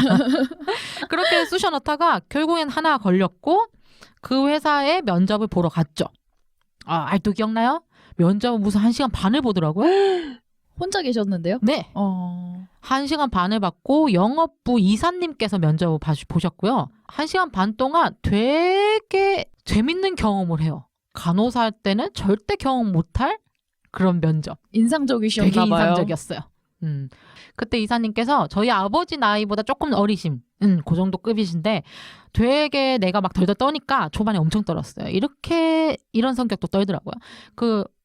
그렇게 쑤셔 넣다가 결국엔 하나 걸렸고 그 회사에 면접을 보러 갔죠. 아직도 기억나요? 면접은 무슨 1시간 반을 보더라고요. 혼자 계셨는데요? 네. 1시간 반을 받고 영업부 이사님께서 면접을 보셨고요. 1시간 반 동안 되게 재밌는 경험을 해요. 간호사 할 때는 절대 경험 못할 그런 면접. 인상적이셨나 되게 봐요. 인상적이었어요. 그때 이사님께서 저희 아버지 나이보다 조금 어리신 그 정도 급이신데 되게 내가 막 덜덜 떠니까 초반에 엄청 떨었어요. 이런 성격도 떨더라고요.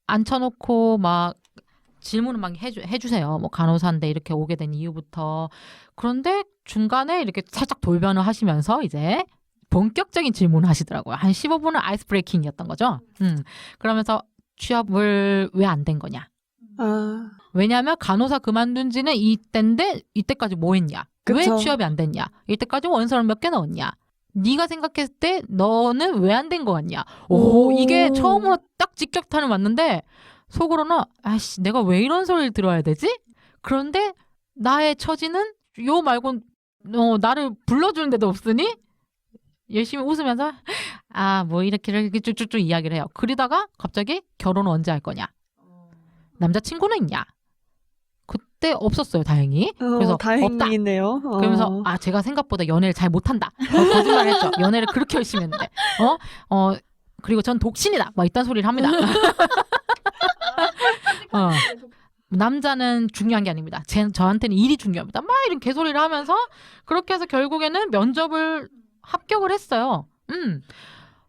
앉혀놓고 막 질문을 막 해주세요. 뭐 간호사인데 이렇게 오게 된 이유부터. 그런데 중간에 이렇게 살짝 돌변을 하시면서 이제 본격적인 질문을 하시더라고요. 한 15분은 아이스 브레이킹이었던 거죠. 그러면서 취업을 왜 안 된 거냐. 왜냐하면 간호사 그만둔 지는 이때인데 이때까지 뭐 했냐. 그쵸. 왜 취업이 안 됐냐. 이때까지 원서를 몇 개 넣었냐. 네가 생각했을 때 너는 왜 안 된 거 같냐. 이게 처음으로 딱 직격탄을 맞는데 속으로는 아이씨 내가 왜 이런 소리를 들어야 되지? 그런데 나의 처지는 요 말고 나를 불러주는 데도 없으니 열심히 웃으면서 뭐 이렇게 쭉쭉쭉 이야기를 해요. 그러다가 갑자기 결혼은 언제 할 거냐. 남자친구는 있냐? 그때 없었어요, 다행히. 그래서 다행이네요. 없다. 그러면서 제가 생각보다 연애를 잘 못한다. 거짓말 했죠. 연애를 그렇게 열심히 했는데. 그리고 전 독신이다. 막 이딴 소리를 합니다. 남자는 중요한 게 아닙니다. 저한테는 일이 중요합니다. 막 이런 개소리를 하면서 그렇게 해서 결국에는 면접을 합격을 했어요.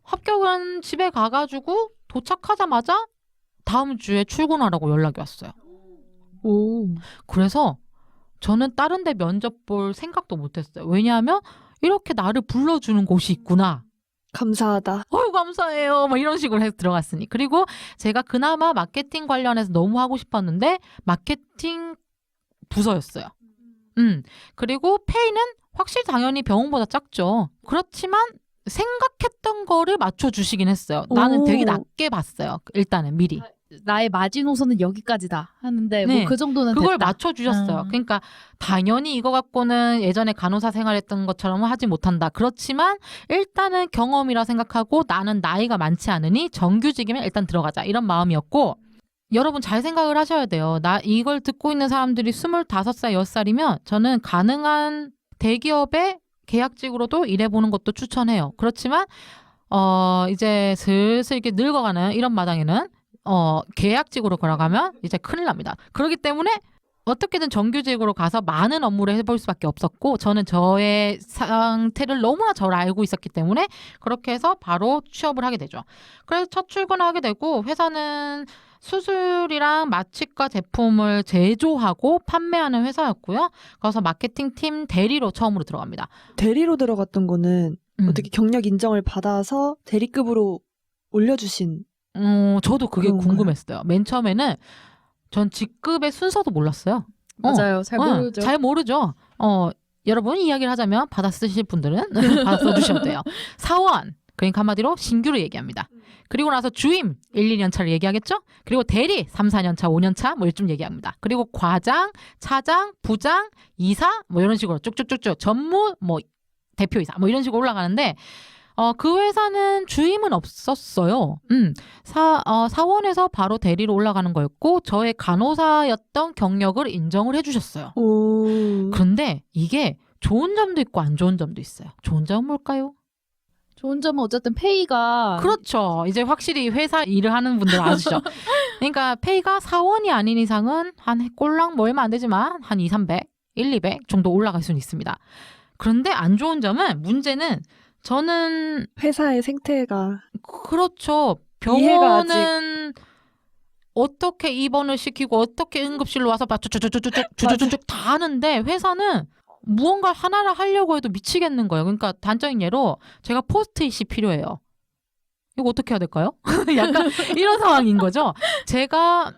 합격은 집에 가가지고 도착하자마자 다음 주에 출근하라고 연락이 왔어요. 그래서 저는 다른 데 면접 볼 생각도 못했어요. 왜냐하면 이렇게 나를 불러주는 곳이 있구나. 감사하다. 감사해요. 뭐 이런 식으로 해서 들어갔으니. 그리고 제가 그나마 마케팅 관련해서 너무 하고 싶었는데 마케팅 부서였어요. 그리고 페이는 확실히 당연히 병원보다 작죠. 그렇지만 생각했던 거를 맞춰주시긴 했어요. 나는 되게 낮게 봤어요. 일단은 미리. 나의 마지노선은 여기까지다 하는데 네. 뭐 그 정도는 그걸 됐다. 맞춰주셨어요. 그러니까 당연히 이거 갖고는 예전에 간호사 생활했던 것처럼은 하지 못한다. 그렇지만 일단은 경험이라 생각하고 나는 나이가 많지 않으니 정규직이면 일단 들어가자. 이런 마음이었고 여러분 잘 생각을 하셔야 돼요. 나 이걸 듣고 있는 사람들이 25살, 6살이면 저는 가능한 대기업의 계약직으로도 일해보는 것도 추천해요. 그렇지만 이제 슬슬 이렇게 늙어가는 이런 마당에는 계약직으로 걸어가면 이제 큰일 납니다. 그렇기 때문에 어떻게든 정규직으로 가서 많은 업무를 해볼 수밖에 없었고 저는 저의 상태를 너무나 잘 알고 있었기 때문에 그렇게 해서 바로 취업을 하게 되죠. 그래서 첫 출근하게 되고 회사는 수술이랑 마취과 제품을 제조하고 판매하는 회사였고요. 그래서 마케팅팀 대리로 처음으로 들어갑니다. 대리로 들어갔던 거는 어떻게 경력 인정을 받아서 대리급으로 올려주신. 저도 그게 그런가요? 궁금했어요. 맨 처음에는 전 직급의 순서도 몰랐어요. 맞아요. 잘 모르죠. 잘 모르죠. 여러분 이야기를 하자면 받아 쓰실 분들은 받아 써주셔도 돼요. 사원, 그러니까 한마디로 신규로 얘기합니다. 그리고 나서 주임 1, 2년 차를 얘기하겠죠. 그리고 대리 3, 4년 차, 5년 차 뭐 이쯤 얘기합니다. 그리고 과장, 차장, 부장, 이사 뭐 이런 식으로 쭉쭉쭉쭉 전무 뭐 대표이사 뭐 이런 식으로 올라가는데 그 회사는 주임은 없었어요. 사원에서 바로 대리로 올라가는 거였고 저의 간호사였던 경력을 인정을 해주셨어요. 오. 그런데 이게 좋은 점도 있고 안 좋은 점도 있어요. 좋은 점은 뭘까요? 좋은 점은 어쨌든 페이가 그렇죠. 이제 확실히 회사 일을 하는 분들 아시죠? 그러니까 페이가 사원이 아닌 이상은 한 꼴랑 뭐 얼마 안 되지만 한 2, 300, 1, 200 정도 올라갈 수는 있습니다. 그런데 안 좋은 점은 문제는 저는 회사의 생태가. 그렇죠. 이해가 병원은 어떻게 입원을 시키고 어떻게 응급실로 와서 쭉쭉쭉쭉쭉쭉쭉 다 하는데 회사는 무언가 하나를 하려고 해도 미치겠는 거예요. 그러니까 단적인 예로 제가 포스트잇이 필요해요. 이거 어떻게 해야 될까요? 약간 이런 상황인 거죠. 제가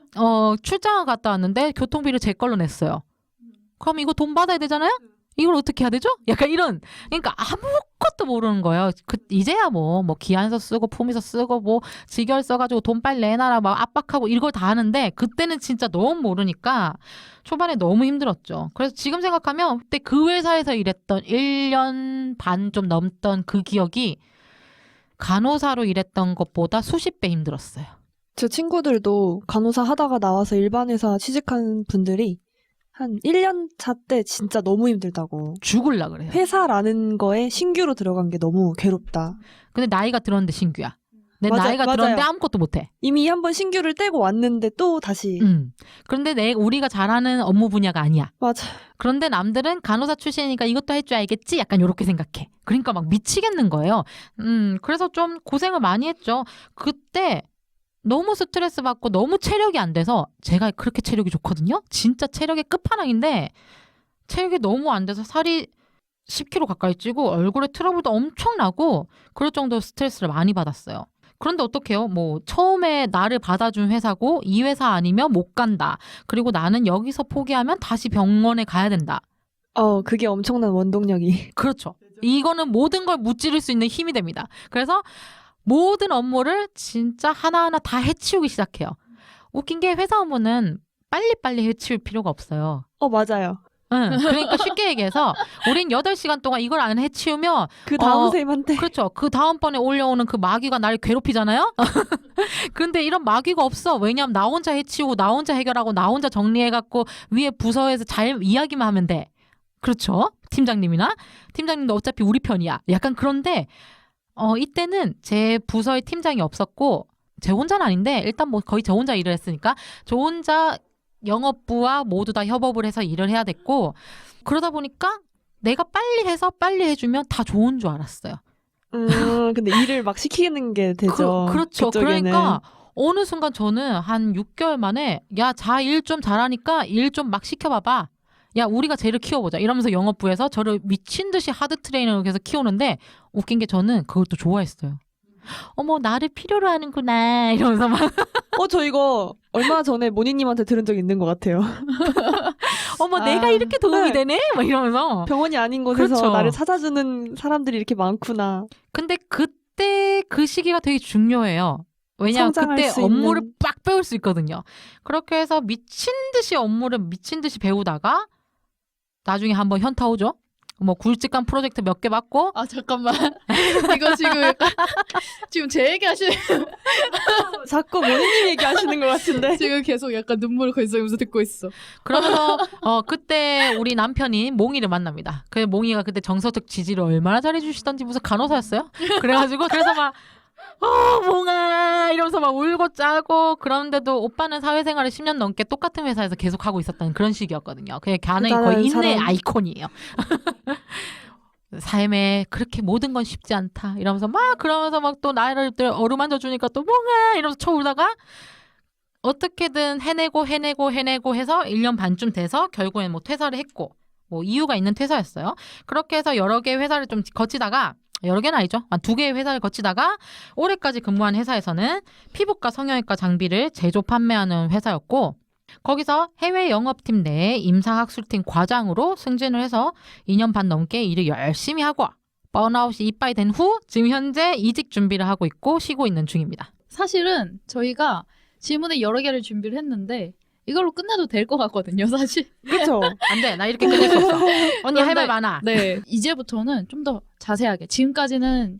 출장을 갔다 왔는데 교통비를 제 걸로 냈어요. 그럼 이거 돈 받아야 되잖아요? 이걸 어떻게 해야 되죠? 약간 이런, 그러니까 아무것도 모르는 거예요. 이제야 뭐 기한서 쓰고 품위서 쓰고 뭐 직열 써가지고 돈 빨리 내놔라 막 압박하고 이걸 다 하는데 그때는 진짜 너무 모르니까 초반에 너무 힘들었죠. 그래서 지금 생각하면 그때 그 회사에서 일했던 1년 반 좀 넘던 그 기억이 간호사로 일했던 것보다 수십 배 힘들었어요. 제 친구들도 간호사 하다가 나와서 일반 회사 취직한 분들이 한 1년 차 때 진짜 너무 힘들다고. 죽을라 그래요. 회사라는 거에 신규로 들어간 게 너무 괴롭다. 근데 나이가 들었는데 신규야. 내 맞아, 나이가 맞아요. 들었는데 아무것도 못해. 이미 한번 신규를 떼고 왔는데 또 다시. 그런데 우리가 잘하는 업무 분야가 아니야. 맞아. 그런데 남들은 간호사 출신이니까 이것도 할 줄 알겠지? 약간 이렇게 생각해. 그러니까 막 미치겠는 거예요. 그래서 좀 고생을 많이 했죠. 그때 너무 스트레스 받고 너무 체력이 안 돼서 제가 그렇게 체력이 좋거든요. 진짜 체력의 끝판왕인데 체력이 너무 안 돼서 살이 10kg 가까이 찌고 얼굴에 트러블도 엄청 나고 그럴 정도로 스트레스를 많이 받았어요. 그런데 어떡해요? 뭐 처음에 나를 받아준 회사고 이 회사 아니면 못 간다. 그리고 나는 여기서 포기하면 다시 병원에 가야 된다. 그게 엄청난 원동력이. 그렇죠. 이거는 모든 걸 무찌를 수 있는 힘이 됩니다. 그래서 모든 업무를 진짜 하나하나 다 해치우기 시작해요. 웃긴 게 회사 업무는 빨리빨리 해치울 필요가 없어요. 맞아요. 그러니까 쉽게 얘기해서 우린 8시간 동안 이걸 안 해치우면 그 다음 쌤한테. 그렇죠. 그 다음번에 올려오는 그 마귀가 나를 괴롭히잖아요. 근데 이런 마귀가 없어. 왜냐하면 나 혼자 해치우고 나 혼자 해결하고 나 혼자 정리해갖고 위에 부서에서 잘 이야기만 하면 돼. 그렇죠. 팀장님도 어차피 우리 편이야. 약간 그런데 이때는 제 부서에 팀장이 없었고 제 혼자는 아닌데 일단 뭐 거의 저 혼자 일을 했으니까 저 혼자 영업부와 모두 다 협업을 해서 일을 해야 됐고 그러다 보니까 내가 빨리 해서 빨리 해주면 다 좋은 줄 알았어요. 근데 일을 막 시키는 게 되죠. 그렇죠. 그쪽에는. 그러니까 어느 순간 저는 한 6개월 만에 야, 일 좀 잘하니까 일 좀 막 시켜봐봐. 야 우리가 쟤를 키워보자 이러면서 영업부에서 저를 미친 듯이 하드 트레이너로 계속 키우는데 웃긴 게 저는 그걸 또 좋아했어요. 어머 나를 필요로 하는구나 이러면서 막 저 이거 얼마 전에 모니님한테 들은 적 있는 것 같아요. 어머 내가 이렇게 도움이 네. 되네 막 이러면서. 병원이 아닌 곳에서 그렇죠. 나를 찾아주는 사람들이 이렇게 많구나. 근데 그때 그 시기가 되게 중요해요. 왜냐하면 성장할 그때 수 업무를 있는. 빡 배울 수 있거든요. 그렇게 해서 미친 듯이 업무를 미친 듯이 배우다가 나중에 한번 현타 오죠. 뭐 굵직한 프로젝트 몇 개 받고 아 잠깐만 이거 지금 약간 지금 제 얘기 하시는 자꾸 모니님 얘기하시는 것 같은데. 지금 계속 약간 눈물을 글썽이면서 듣고 있어. 그러면서 그때 우리 남편이 몽이를 만납니다. 그 몽이가 그때 정서적 지지를 얼마나 잘해주시던지 무슨 간호사였어요. 그래가지고 그래서 막 몽아 이러면서 막 울고 짜고 그런데도 오빠는 사회생활을 10년 넘게 똑같은 회사에서 계속 하고 있었다는 그런 식이었거든요. 그게 가능이 거의 대단한 인내의 사람. 아이콘이에요. 삶에 그렇게 모든 건 쉽지 않다 이러면서 막 그러면서 막 또 나를 어루만져 주니까 또 몽아 이러면서 쳐 울다가 어떻게든 해내고 해서 1년 반쯤 돼서 결국엔 뭐 퇴사를 했고 뭐 이유가 있는 퇴사였어요. 그렇게 해서 여러 개의 회사를 좀 거치다가 여러 개는 아니죠. 한 2개의 회사를 거치다가 올해까지 근무한 회사에서는 피부과 성형외과 장비를 제조 판매하는 회사였고 거기서 해외 영업팀 내에 임상학술팀 과장으로 승진을 해서 2년 반 넘게 일을 열심히 하고 번아웃이 이빠이 된 후 지금 현재 이직 준비를 하고 있고 쉬고 있는 중입니다. 사실은 저희가 질문을 여러 개를 준비를 했는데 이걸로 끝내도 될 것 같거든요, 사실. 그쵸? 안 돼. 나 이렇게 끝낼 수 없어. 언니 할 말 많아. 네, 이제부터는 좀 더 자세하게. 지금까지는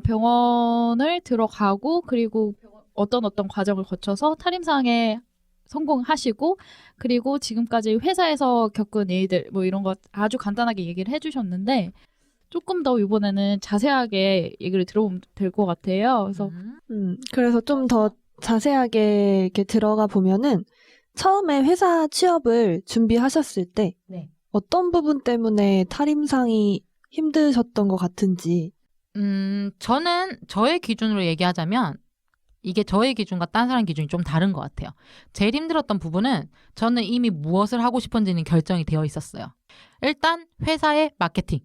병원을 들어가고 그리고 어떤 과정을 거쳐서 탈임상에 성공하시고 그리고 지금까지 회사에서 겪은 일들 뭐 이런 거 아주 간단하게 얘기를 해주셨는데 조금 더 이번에는 자세하게 얘기를 들어보면 될 것 같아요. 그래서 그래서 좀 더 자세하게 이렇게 들어가 보면은 처음에 회사 취업을 준비하셨을 때 네. 어떤 부분 때문에 탈임상이 힘드셨던 것 같은지. 저는 저의 기준으로 얘기하자면 이게 저의 기준과 딴 사람 기준이 좀 다른 것 같아요. 제일 힘들었던 부분은 저는 이미 무엇을 하고 싶은지는 결정이 되어 있었어요. 일단 회사의 마케팅.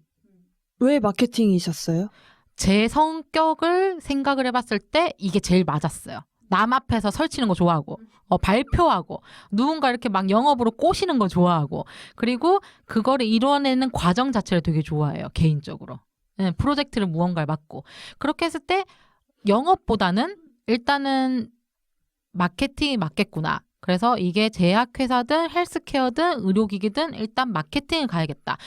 왜 마케팅이셨어요? 제 성격을 생각을 해봤을 때 이게 제일 맞았어요. 남 앞에서 설치는 거 좋아하고 발표하고 누군가 이렇게 막 영업으로 꼬시는 거 좋아하고 그리고 그거를 이뤄내는 과정 자체를 되게 좋아해요. 개인적으로. 네, 프로젝트를 무언가를 맡고 그렇게 했을 때 영업보다는 일단은 마케팅이 맞겠구나. 그래서 이게 제약회사든 헬스케어든 의료기기든 일단 마케팅을 가야겠다.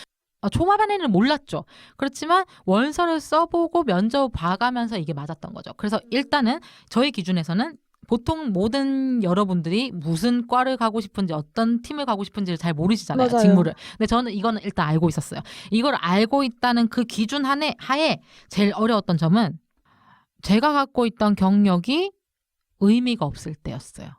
초반에는 몰랐죠. 그렇지만 원서를 써보고 면접 봐가면서 이게 맞았던 거죠. 그래서 일단은 저희 기준에서는 보통 모든 여러분들이 무슨 과를 가고 싶은지 어떤 팀을 가고 싶은지를 잘 모르시잖아요. 맞아요. 직무를. 근데 저는 이거는 일단 알고 있었어요. 이걸 알고 있다는 그 기준 하에 제일 어려웠던 점은 제가 갖고 있던 경력이 의미가 없을 때였어요.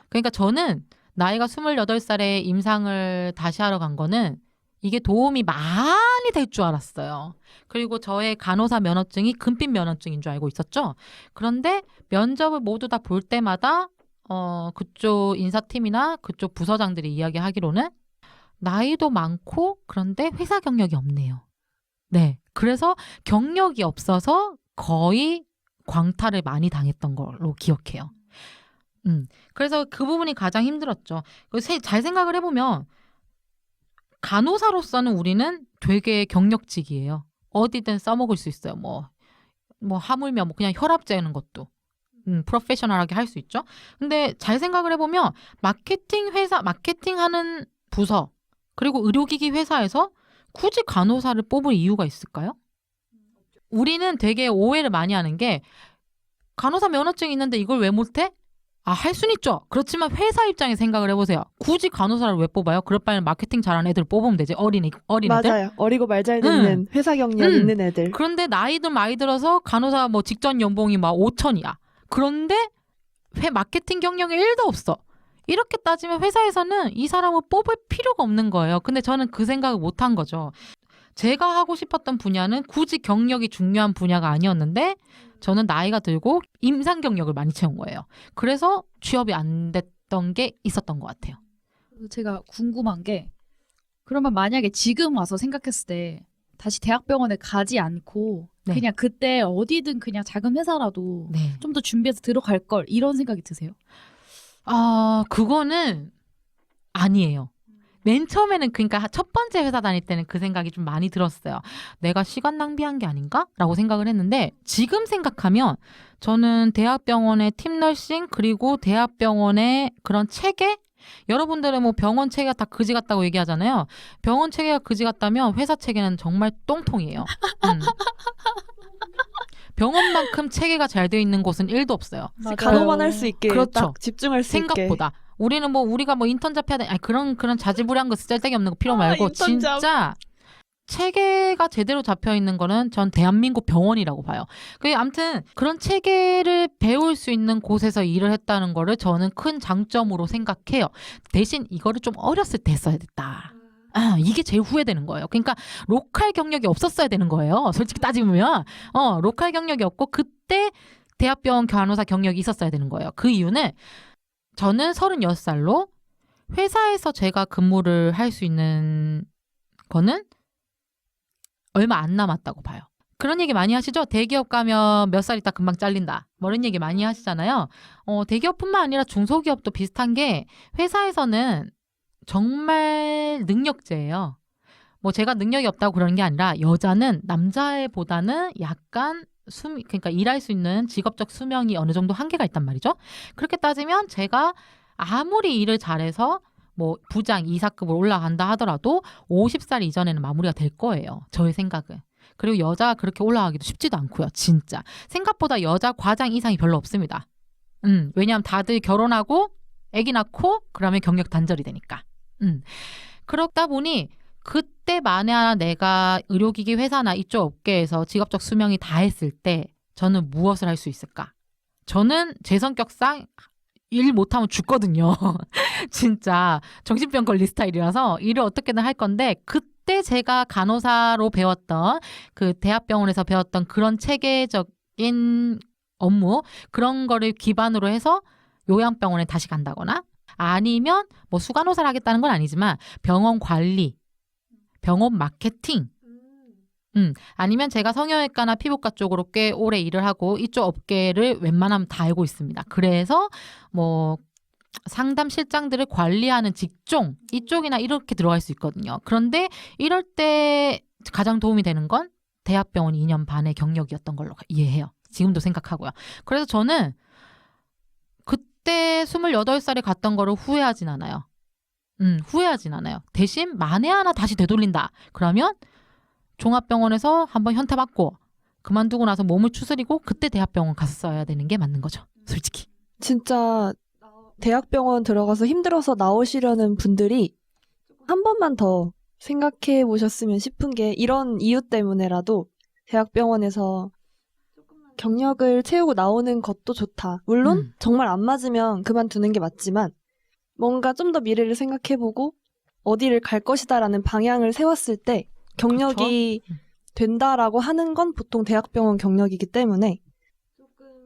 그러니까 저는 나이가 28살에 임상을 다시 하러 간 거는 이게 도움이 많이 될 줄 알았어요. 그리고 저의 간호사 면허증이 금빛 면허증인 줄 알고 있었죠. 그런데 면접을 모두 다 볼 때마다 그쪽 인사팀이나 그쪽 부서장들이 이야기하기로는 나이도 많고 그런데 회사 경력이 없네요. 네, 그래서 경력이 없어서 거의 광탈을 많이 당했던 걸로 기억해요. 그래서 그 부분이 가장 힘들었죠. 잘 생각을 해보면 간호사로서는 우리는 되게 경력직이에요. 어디든 써먹을 수 있어요. 뭐 하물며 뭐 그냥 혈압 재는 것도 프로페셔널하게 할 수 있죠. 근데 잘 생각을 해보면 마케팅하는 부서 그리고 의료기기 회사에서 굳이 간호사를 뽑을 이유가 있을까요? 우리는 되게 오해를 많이 하는 게 간호사 면허증이 있는데 이걸 왜 못해? 할 수는 있죠. 그렇지만 회사 입장에 생각을 해보세요. 굳이 간호사를 왜 뽑아요? 그럴 바에는 마케팅 잘하는 애들 뽑으면 되지. 어린 애들. 맞아요. 어리고 말 잘 듣는 회사 경력 있는 애들. 그런데 나이도 많이 들어서 간호사 뭐 직전 연봉이 막 5천이야. 그런데 마케팅 경력이 1도 없어. 이렇게 따지면 회사에서는 이 사람을 뽑을 필요가 없는 거예요. 근데 저는 그 생각을 못한 거죠. 제가 하고 싶었던 분야는 굳이 경력이 중요한 분야가 아니었는데 저는 나이가 들고 임상 경력을 많이 채운 거예요. 그래서 취업이 안 됐던 게 있었던 것 같아요. 제가 궁금한 게 그러면 만약에 지금 와서 생각했을 때 다시 대학병원에 가지 않고 네. 그냥 그때 어디든 그냥 작은 회사라도 네. 좀 더 준비해서 들어갈 걸 이런 생각이 드세요? 그거는 아니에요. 맨 처음에는 그러니까 첫 번째 회사 다닐 때는 그 생각이 좀 많이 들었어요. 내가 시간 낭비한 게 아닌가? 라고 생각을 했는데 지금 생각하면 저는 대학병원의 팀너싱 그리고 대학병원의 그런 체계? 여러분들은 뭐 병원 체계가 다 그지 같다고 얘기하잖아요. 병원 체계가 그지 같다면 회사 체계는 정말 똥통이에요. 병원만큼 체계가 잘 되어 있는 곳은 1도 없어요. 간호만 할 수 있게 그렇죠. 딱 집중할 수 있게. 생각보다. 우리는 뭐 우리가 뭐 인턴 잡혀야 돼. 아니 그런 자질구레한 거 쓸데기 없는 거 필요 말고 인턴 잡. 진짜 체계가 제대로 잡혀 있는 거는 전 대한민국 병원이라고 봐요. 그 아무튼 그런 체계를 배울 수 있는 곳에서 일을 했다는 거를 저는 큰 장점으로 생각해요. 대신 이거를 좀 어렸을 때 했어야 됐다. 이게 제일 후회되는 거예요. 그러니까 로컬 경력이 없었어야 되는 거예요. 솔직히 따지면 로컬 경력이 없고 그때 대학병원 간호사 경력이 있었어야 되는 거예요. 그 이유는 저는 36살로 회사에서 제가 근무를 할 수 있는 거는 얼마 안 남았다고 봐요. 그런 얘기 많이 하시죠? 대기업 가면 몇 살 있다 금방 잘린다. 뭐 이런 얘기 많이 하시잖아요. 대기업뿐만 아니라 중소기업도 비슷한 게 회사에서는 정말 능력제예요. 뭐 제가 능력이 없다고 그러는 게 아니라 여자는 남자애보다는 약간 그러니까 일할 수 있는 직업적 수명이 어느 정도 한계가 있단 말이죠. 그렇게 따지면 제가 아무리 일을 잘해서 뭐 부장, 이사급으로 올라간다 하더라도 50살 이전에는 마무리가 될 거예요. 저의 생각은. 그리고 여자가 그렇게 올라가기도 쉽지도 않고요. 진짜. 생각보다 여자 과장 이상이 별로 없습니다. 왜냐하면 다들 결혼하고 아기 낳고 그러면 경력 단절이 되니까. 그렇다 보니 그때 만에 내가 의료기기 회사나 이쪽 업계에서 직업적 수명이 다 했을 때 저는 무엇을 할 수 있을까? 저는 제 성격상 일 못하면 죽거든요. 진짜 정신병 걸린 스타일이라서 일을 어떻게든 할 건데 그때 제가 간호사로 배웠던 그 대학병원에서 배웠던 그런 체계적인 업무 그런 거를 기반으로 해서 요양병원에 다시 간다거나 아니면 뭐 수간호사를 하겠다는 건 아니지만 병원 관리, 병원 마케팅 아니면 제가 성형외과나 피부과 쪽으로 꽤 오래 일을 하고 이쪽 업계를 웬만하면 다 알고 있습니다. 그래서 뭐 상담 실장들을 관리하는 직종 이쪽이나 이렇게 들어갈 수 있거든요. 그런데 이럴 때 가장 도움이 되는 건 대학병원 2년 반의 경력이었던 걸로 이해해요. 지금도 생각하고요. 그래서 저는 그때 28살에 갔던 거를 후회하진 않아요. 후회하진 않아요. 대신 만에 하나 다시 되돌린다. 그러면 종합병원에서 한번 현타 받고 그만두고 나서 몸을 추스리고 그때 대학병원 갔어야 되는 게 맞는 거죠. 솔직히. 진짜 대학병원 들어가서 힘들어서 나오시려는 분들이 한 번만 더 생각해 보셨으면 싶은 게 이런 이유 때문에라도 대학병원에서 경력을 채우고 나오는 것도 좋다. 물론 정말 안 맞으면 그만두는 게 맞지만 뭔가 좀 더 미래를 생각해보고 어디를 갈 것이다라는 방향을 세웠을 때 경력이 된다라고 하는 건 보통 대학병원 경력이기 때문에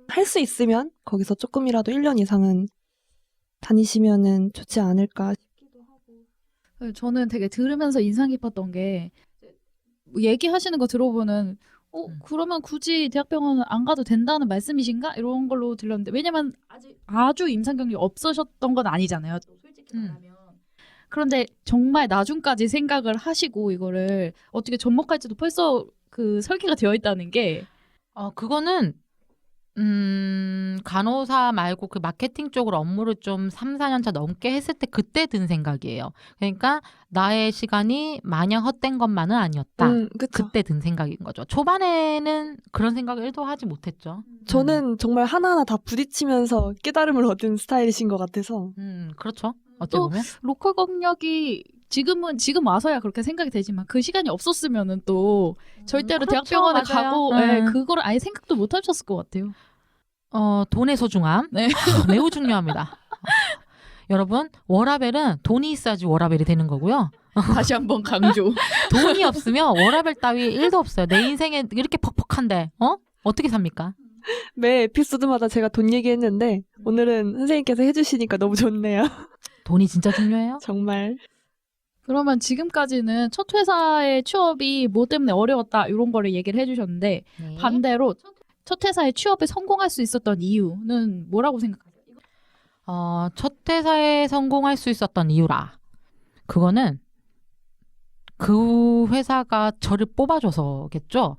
할 수 있으면 거기서 조금이라도 1년 이상은 다니시면은 좋지 않을까 싶기도 하고. 저는 되게 들으면서 인상 깊었던 게 얘기하시는 거 들어보는 그러면 굳이 대학병원은 안 가도 된다는 말씀이신가? 이런 걸로 들렸는데 왜냐면 아주 임상 경력이 없으셨던 건 아니잖아요. 솔직히 말하면. 그런데 정말 나중까지 생각을 하시고 이거를 어떻게 접목할지도 벌써 그 설계가 되어 있다는 게 그거는 간호사 말고 그 마케팅 쪽으로 업무를 좀 3, 4년 차 넘게 했을 때 그때 든 생각이에요. 그러니까 나의 시간이 마냥 헛된 것만은 아니었다. 그쵸. 그때 든 생각인 거죠. 초반에는 그런 생각을 1도 하지 못했죠. 저는 정말 하나하나 다 부딪히면서 깨달음을 얻은 스타일이신 것 같아서. 그렇죠. 어떻게 또 보면. 로컬 경력이 지금 와서야 그렇게 생각이 되지만 그 시간이 없었으면은 또 절대로 그렇죠. 대학병원에 맞아요. 가고 그거를 아예 생각도 못 하셨을 것 같아요. 돈의 소중함 네. 매우 중요합니다. 여러분 워라벨은 돈이 있어야지 워라벨이 되는 거고요. 다시 한번 강조. 돈이 없으면 워라벨 따위 1도 없어요. 내 인생에 이렇게 퍽퍽한데 어떻게 삽니까? 매 에피소드마다 제가 돈 얘기했는데 오늘은 선생님께서 해주시니까 너무 좋네요. 돈이 진짜 중요해요. 정말. 그러면 지금까지는 첫 회사의 취업이 뭐 때문에 어려웠다 이런 거를 얘기를 해주셨는데 네. 반대로 첫 회사의 취업에 성공할 수 있었던 이유는 뭐라고 생각하세요? 첫 회사에 성공할 수 있었던 이유라. 그거는 그 회사가 저를 뽑아줘서겠죠?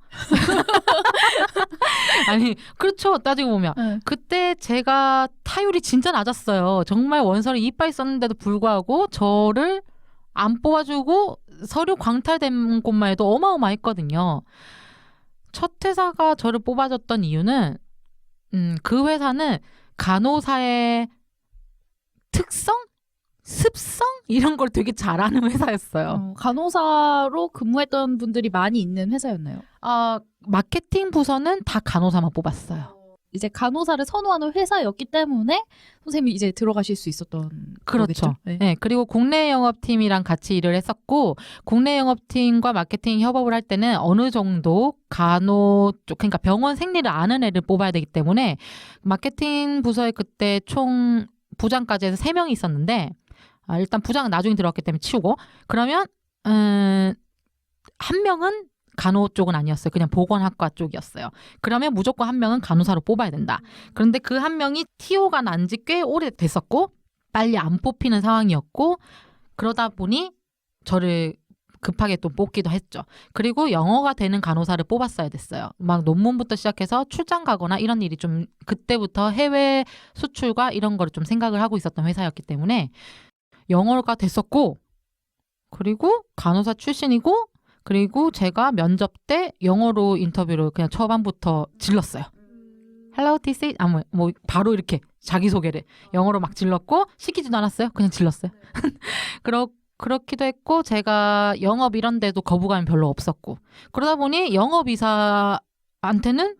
아니, 그렇죠. 따지고 보면. 네. 그때 제가 타율이 진짜 낮았어요. 정말 원서를 이빠이 썼는데도 불구하고 저를 안 뽑아주고 서류 광탈된 곳만 해도 어마어마했거든요. 첫 회사가 저를 뽑아줬던 이유는 그 회사는 간호사의 특성? 습성? 이런 걸 되게 잘하는 회사였어요. 간호사로 근무했던 분들이 많이 있는 회사였나요? 마케팅 부서는 다 간호사만 뽑았어요. 이제 간호사를 선호하는 회사였기 때문에 선생님이 이제 들어가실 수 있었던 그렇죠. 거겠죠? 네. 네, 그리고 국내 영업팀이랑 같이 일을 했었고 국내 영업팀과 마케팅 협업을 할 때는 어느 정도 간호 쪽, 그러니까 병원 생리를 아는 애를 뽑아야 되기 때문에 마케팅 부서에 그때 총 부장까지 해서 3명이 있었는데 일단 부장은 나중에 들어왔기 때문에 치우고 그러면 한 명은 간호 쪽은 아니었어요. 그냥 보건학과 쪽이었어요. 그러면 무조건 한 명은 간호사로 뽑아야 된다. 그런데 그 한 명이 TO가 난 지 꽤 오래됐었고 빨리 안 뽑히는 상황이었고 그러다 보니 저를 급하게 또 뽑기도 했죠. 그리고 영어가 되는 간호사를 뽑았어야 됐어요. 막 논문부터 시작해서 출장 가거나 이런 일이 좀 그때부터 해외 수출과 이런 거를 좀 생각을 하고 있었던 회사였기 때문에 영어가 됐었고 그리고 간호사 출신이고 그리고 제가 면접 때 영어로 인터뷰를 그냥 초반부터 질렀어요. Hello, this is... 뭐 바로 이렇게 자기소개를 영어로 막 질렀고 시키지도 않았어요. 그냥 질렀어요. 그렇기도 했고 제가 영업 이런 데도 거부감이 별로 없었고 그러다 보니 영업이사한테는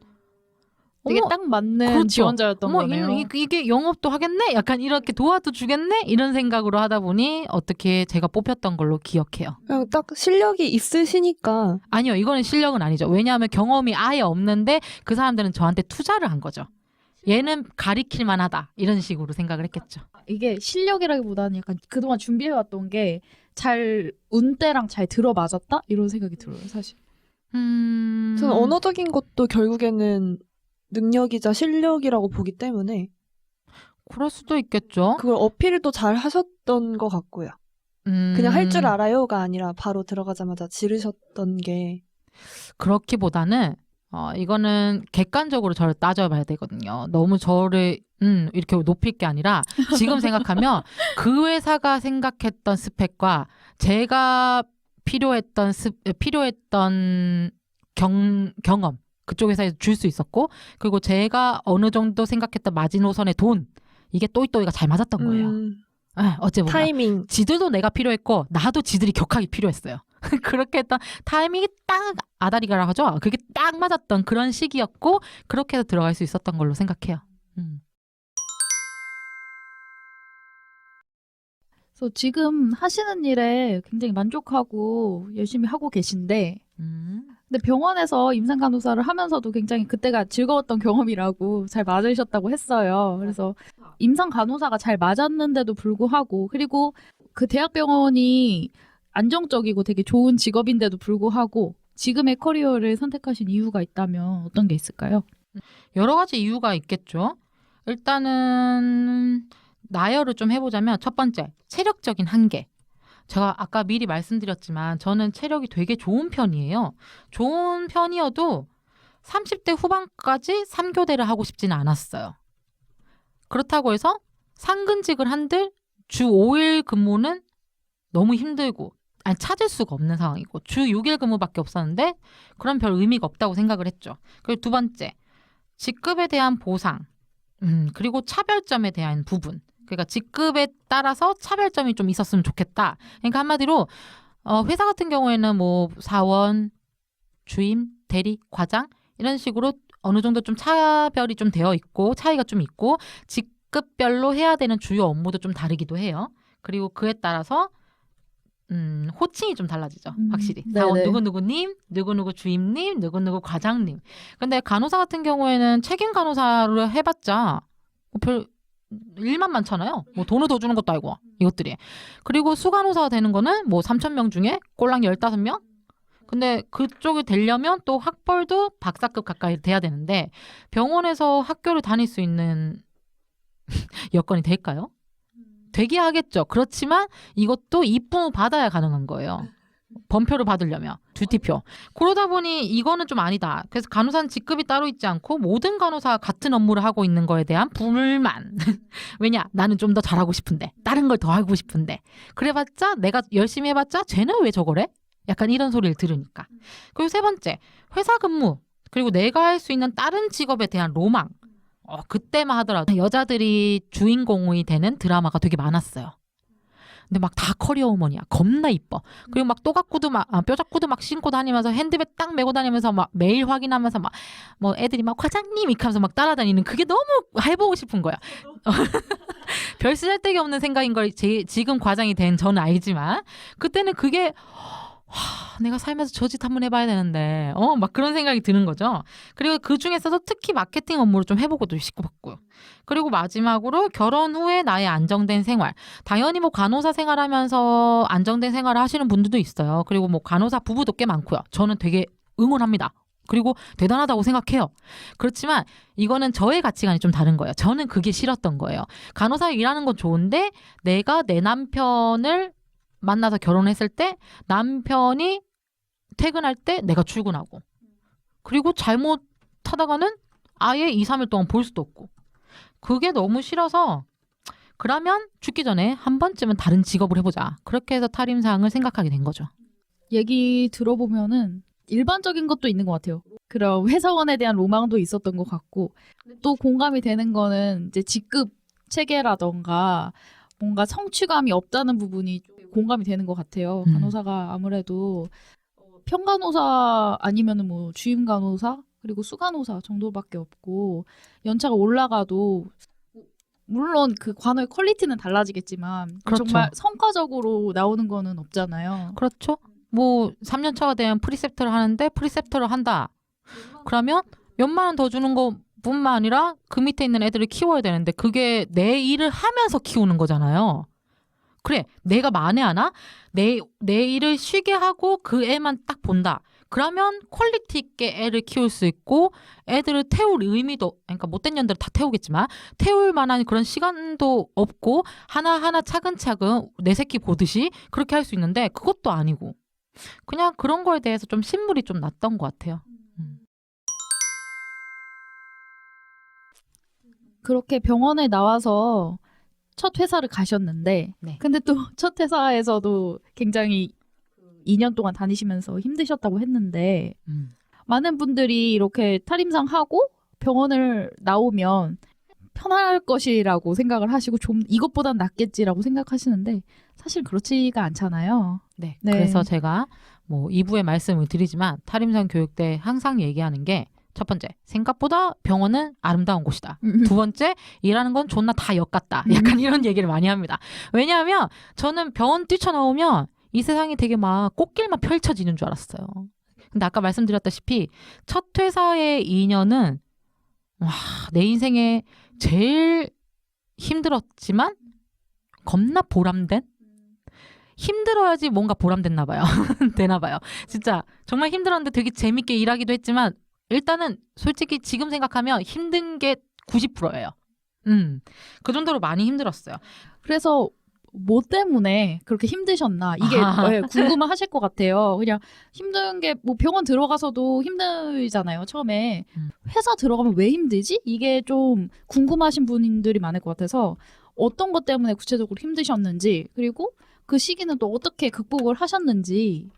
되게 딱 맞는 그렇죠. 지원자였던 거네요. 이게 영업도 하겠네? 약간 이렇게 도와도 주겠네? 이런 생각으로 하다 보니 어떻게 제가 뽑혔던 걸로 기억해요. 그냥 딱 실력이 있으시니까. 아니요. 이거는 실력은 아니죠. 왜냐하면 경험이 아예 없는데 그 사람들은 저한테 투자를 한 거죠. 얘는 가리킬만 하다. 이런 식으로 생각을 했겠죠. 이게 실력이라기보다는 약간 그동안 준비해왔던 게 잘 운때랑 잘 들어맞았다? 이런 생각이 들어요, 사실. 저는 언어적인 것도 결국에는 능력이자 실력이라고 보기 때문에 그럴 수도 있겠죠. 그걸 어필도 잘 하셨던 것 같고요. 그냥 할 줄 알아요가 아니라 바로 들어가자마자 지르셨던 게. 그렇기보다는 이거는 객관적으로 저를 따져봐야 되거든요. 너무 저를 이렇게 높일 게 아니라 지금 생각하면 그 회사가 생각했던 스펙과 제가 필요했던 경험 그쪽 회사에서 줄 수 있었고 그리고 제가 어느 정도 생각했던 마지노선의 돈 이게 또이또이가 잘 맞았던 거예요. 어째 보면 타이밍. 지들도 내가 필요했고 나도 지들이 격하게 필요했어요. 그렇게 했던 타이밍이 딱 아다리가라 하죠. 그게 딱 맞았던 그런 시기였고 그렇게 해서 들어갈 수 있었던 걸로 생각해요. 그래서 지금 하시는 일에 굉장히 만족하고 열심히 하고 계신데 근데 병원에서 임상간호사를 하면서도 굉장히 그때가 즐거웠던 경험이라고 잘 맞으셨다고 했어요. 그래서 임상간호사가 잘 맞았는데도 불구하고 그리고 그 대학병원이 안정적이고 되게 좋은 직업인데도 불구하고 지금의 커리어를 선택하신 이유가 있다면 어떤 게 있을까요? 여러 가지 이유가 있겠죠. 일단은 나열을 좀 해보자면 첫 번째, 체력적인 한계. 제가 아까 미리 말씀드렸지만 저는 체력이 되게 좋은 편이에요. 좋은 편이어도 30대 후반까지 3교대를 하고 싶지는 않았어요. 그렇다고 해서 상근직을 한들 주 5일 근무는 너무 힘들고 찾을 수가 없는 상황이고 주 6일 근무밖에 없었는데 그런 별 의미가 없다고 생각을 했죠. 그리고 두 번째, 직급에 대한 보상 그리고 차별점에 대한 부분. 그러니까 직급에 따라서 차별점이 좀 있었으면 좋겠다. 그러니까 한마디로 회사 같은 경우에는 뭐 사원, 주임, 대리, 과장 이런 식으로 어느 정도 좀 차별이 좀 되어 있고 차이가 좀 있고 직급별로 해야 되는 주요 업무도 좀 다르기도 해요. 그리고 그에 따라서 호칭이 좀 달라지죠. 확실히. 사원 누구누구님, 누구누구 주임님, 누구누구 과장님. 근데 간호사 같은 경우에는 책임 간호사로 해봤자 별 일만 많잖아요. 뭐 돈을 더 주는 것도 아니고 이것들이. 그리고 수간호사가 되는 거는 뭐 3,000명 중에 꼴랑 15명? 근데 그쪽이 되려면 또 학벌도 박사급 가까이 돼야 되는데 병원에서 학교를 다닐 수 있는 여건이 될까요? 되게 하겠죠. 그렇지만 이것도 입부 받아야 가능한 거예요. 범표를 받으려면 듀티표. 그러다 보니 이거는 좀 아니다. 그래서 간호사는 직급이 따로 있지 않고 모든 간호사가 같은 업무를 하고 있는 거에 대한 불만. 왜냐? 나는 좀 더 잘하고 싶은데 다른 걸 더 하고 싶은데 그래봤자 내가 열심히 해봤자 쟤는 왜 저거래? 약간 이런 소리를 들으니까. 그리고 세 번째, 회사 근무 그리고 내가 할 수 있는 다른 직업에 대한 로망. 그때만 하더라도 여자들이 주인공이 되는 드라마가 되게 많았어요. 근데 막 다 커리어 우먼이야. 겁나 이뻐. 그리고 막 또각구도 막 뼈작구도 막 신고 다니면서 핸드백 딱 메고 다니면서 막 메일 확인하면서 막 뭐 애들이 막 과장님 이렇게 하면서 막 따라다니는 그게 너무 해보고 싶은 거야. 별 쓸데기 없는 생각인 걸 지금 과장이 된 저는 알지만 그때는 그게 내가 살면서 저 짓 한번 해봐야 되는데 막 그런 생각이 드는 거죠. 그리고 그 중에서도 특히 마케팅 업무를 좀 해보고도 싶고요. 그리고 마지막으로 결혼 후에 나의 안정된 생활. 당연히 뭐 간호사 생활하면서 안정된 생활을 하시는 분들도 있어요. 그리고 뭐 간호사 부부도 꽤 많고요. 저는 되게 응원합니다. 그리고 대단하다고 생각해요. 그렇지만 이거는 저의 가치관이 좀 다른 거예요. 저는 그게 싫었던 거예요. 간호사 일하는 건 좋은데 내가 내 남편을 만나서 결혼했을 때 남편이 퇴근할 때 내가 출근하고 그리고 잘못하다가는 아예 2, 3일 동안 볼 수도 없고 그게 너무 싫어서 그러면 죽기 전에 한 번쯤은 다른 직업을 해보자. 그렇게 해서 탈임상을 생각하게 된 거죠. 얘기 들어보면은 일반적인 것도 있는 것 같아요. 그런 회사원에 대한 로망도 있었던 것 같고 또 공감이 되는 거는 이제 직급 체계라던가 뭔가 성취감이 없다는 부분이 공감이 되는 것 같아요. 간호사가 아무래도 평간호사 아니면은 뭐 주임 간호사 그리고 수간호사 정도밖에 없고 연차가 올라가도 물론 그 관호의 퀄리티는 달라지겠지만 그렇죠. 정말 성과적으로 나오는 거는 없잖아요. 그렇죠. 뭐 3년 차가 되면 프리셉터를 하는데 프리셉터를 한다. 그러면 몇만 원 더 주는 것뿐만 아니라 그 밑에 있는 애들을 키워야 되는데 그게 내 일을 하면서 키우는 거잖아요. 그래, 내가 만회하나? 내 일을 쉬게 하고 그 애만 딱 본다. 그러면 퀄리티 있게 애를 키울 수 있고 애들을 태울 의미도, 그러니까 못된 년들은 다 태우겠지만 태울 만한 그런 시간도 없고 하나하나 차근차근 내 새끼 보듯이 그렇게 할 수 있는데 그것도 아니고 그냥 그런 거에 대해서 좀 신물이 좀 났던 것 같아요. 그렇게 병원에 나와서 첫 회사를 가셨는데 네. 근데 또 첫 회사에서도 굉장히 2년 동안 다니시면서 힘드셨다고 했는데 많은 분들이 이렇게 탈임상 하고 병원을 나오면 편할 것이라고 생각을 하시고 좀 이것보단 낫겠지라고 생각하시는데 사실 그렇지가 않잖아요. 네. 네. 그래서 제가 뭐 2부에 말씀을 드리지만 탈임상 교육 때 항상 얘기하는 게 첫 번째, 생각보다 병원은 아름다운 곳이다. 두 번째, 일하는 건 존나 다 역 같다. 약간 이런 얘기를 많이 합니다. 왜냐하면 저는 병원 뛰쳐나오면 이 세상이 되게 막 꽃길만 펼쳐지는 줄 알았어요. 근데 아까 말씀드렸다시피 첫 회사의 2년은 내 인생에 제일 힘들었지만 겁나 보람된? 힘들어야지 뭔가 보람됐나 봐요. 되나 봐요. 진짜 정말 힘들었는데 되게 재밌게 일하기도 했지만 일단은 솔직히 지금 생각하면 힘든 게 90%예요. 그 정도로 많이 힘들었어요. 그래서 뭐 때문에 그렇게 힘드셨나 이게 궁금하실 것 같아요. 그냥 힘든 게 뭐 병원 들어가서도 힘들잖아요. 처음에 회사 들어가면 왜 힘들지? 이게 좀 궁금하신 분들이 많을 것 같아서 어떤 것 때문에 구체적으로 힘드셨는지 그리고 그 시기는 또 어떻게 극복을 하셨는지.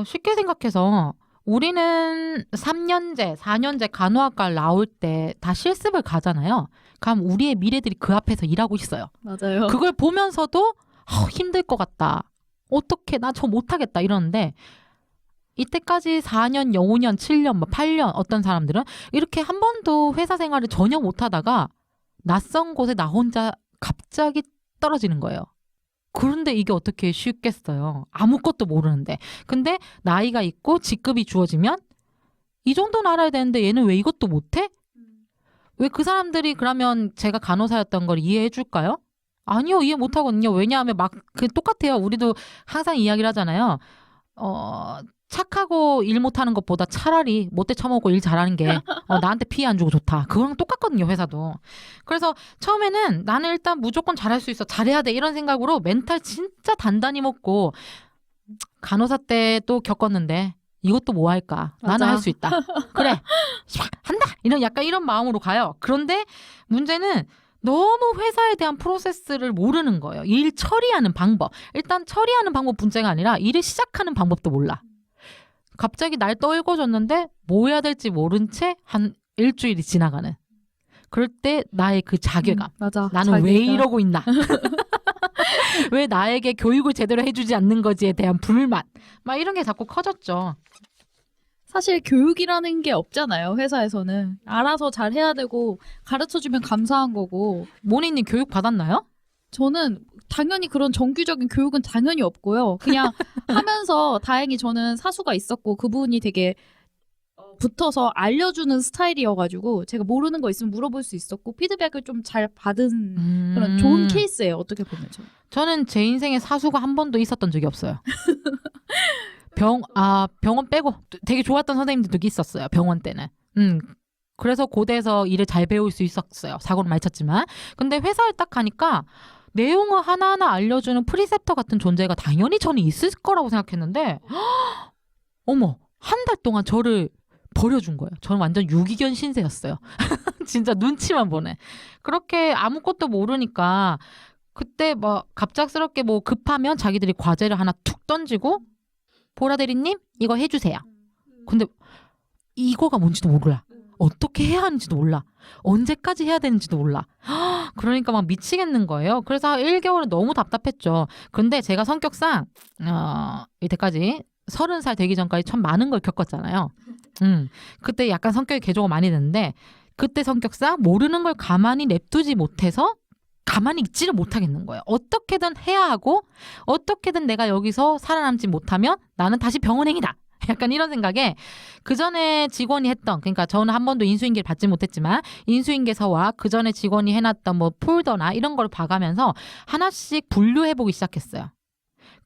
쉽게 생각해서 우리는 3년제, 4년제 간호학과를 나올 때 다 실습을 가잖아요. 그럼 우리의 미래들이 그 앞에서 일하고 있어요. 맞아요. 그걸 보면서도 힘들 것 같다. 어떻게 나 저 못하겠다 이러는데 이때까지 4년, 5년, 7년, 8년 어떤 사람들은 이렇게 한 번도 회사 생활을 전혀 못하다가 낯선 곳에 나 혼자 갑자기 떨어지는 거예요. 그런데 이게 어떻게 쉽겠어요. 아무것도 모르는데. 근데 나이가 있고 직급이 주어지면 이 정도는 알아야 되는데 얘는 왜 이것도 못해? 왜 그 사람들이 그러면 제가 간호사였던 걸 이해해 줄까요? 아니요, 이해 못 하거든요. 왜냐하면 막 그 똑같아요. 우리도 항상 이야기를 하잖아요. 착하고 일 못하는 것보다 차라리 못돼 처먹고 일 잘하는 게 나한테 피해 안 주고 좋다. 그거랑 똑같거든요, 회사도. 그래서 처음에는 나는 일단 무조건 잘할 수 있어, 잘해야 돼 이런 생각으로 멘탈 진짜 단단히 먹고 간호사 때 또 겪었는데 이것도 뭐 할까? 나는 맞아. 할 수 있다. 그래, 한다. 이런 약간 이런 마음으로 가요. 그런데 문제는 너무 회사에 대한 프로세스를 모르는 거예요. 일 처리하는 방법. 일단 처리하는 방법 문제가 아니라 일을 시작하는 방법도 몰라. 갑자기 날 떨궈졌는데 뭐 해야 될지 모른 채 한 일주일이 지나가는. 그럴 때 나의 그 자괴감. 맞아. 나는 왜 자기가. 이러고 있나? 왜 나에게 교육을 제대로 해주지 않는 거지에 대한 불만. 막 이런 게 자꾸 커졌죠. 사실 교육이라는 게 없잖아요. 회사에서는 알아서 잘 해야 되고 가르쳐주면 감사한 거고. 모니님 교육 받았나요? 저는 당연히 그런 정규적인 교육은 당연히 없고요. 그냥 하면서 다행히 저는 사수가 있었고 그분이 되게 붙어서 알려주는 스타일이어가지고 제가 모르는 거 있으면 물어볼 수 있었고 피드백을 좀 잘 받은 그런 좋은 케이스예요. 어떻게 보면 저는 제 인생에 사수가 한 번도 있었던 적이 없어요. 병원 빼고 되게 좋았던 선생님들도 있었어요. 병원 때는. 그래서 고대에서 일을 잘 배울 수 있었어요. 사고는 많이 쳤지만. 근데 회사에 딱 가니까 내용을 하나하나 알려주는 프리셉터 같은 존재가 당연히 저는 있을 거라고 생각했는데 어머, 한 달 동안 저를 버려준 거예요. 저는 완전 유기견 신세였어요. 진짜 눈치만 보네. 그렇게 아무것도 모르니까 그때 뭐 갑작스럽게 뭐 급하면 자기들이 과제를 하나 툭 던지고 보라 대리님 이거 해주세요. 근데 이거가 뭔지도 몰라. 어떻게 해야 하는지도 몰라. 언제까지 해야 되는지도 몰라. 그러니까 막 미치겠는 거예요. 그래서 1개월은 너무 답답했죠. 근데 제가 성격상 이때까지 30살 되기 전까지 참 많은 걸 겪었잖아요. 그때 약간 성격이 개조가 많이 됐는데 그때 성격상 모르는 걸 가만히 냅두지 못해서 가만히 있지를 못하겠는 거예요. 어떻게든 해야 하고 어떻게든 내가 여기서 살아남지 못하면 나는 다시 병원행이다. 약간 이런 생각에 그 전에 직원이 했던, 그러니까 저는 한 번도 인수인계를 받지 못했지만 인수인계서와 그 전에 직원이 해놨던 뭐 폴더나 이런 걸 봐가면서 하나씩 분류해보기 시작했어요.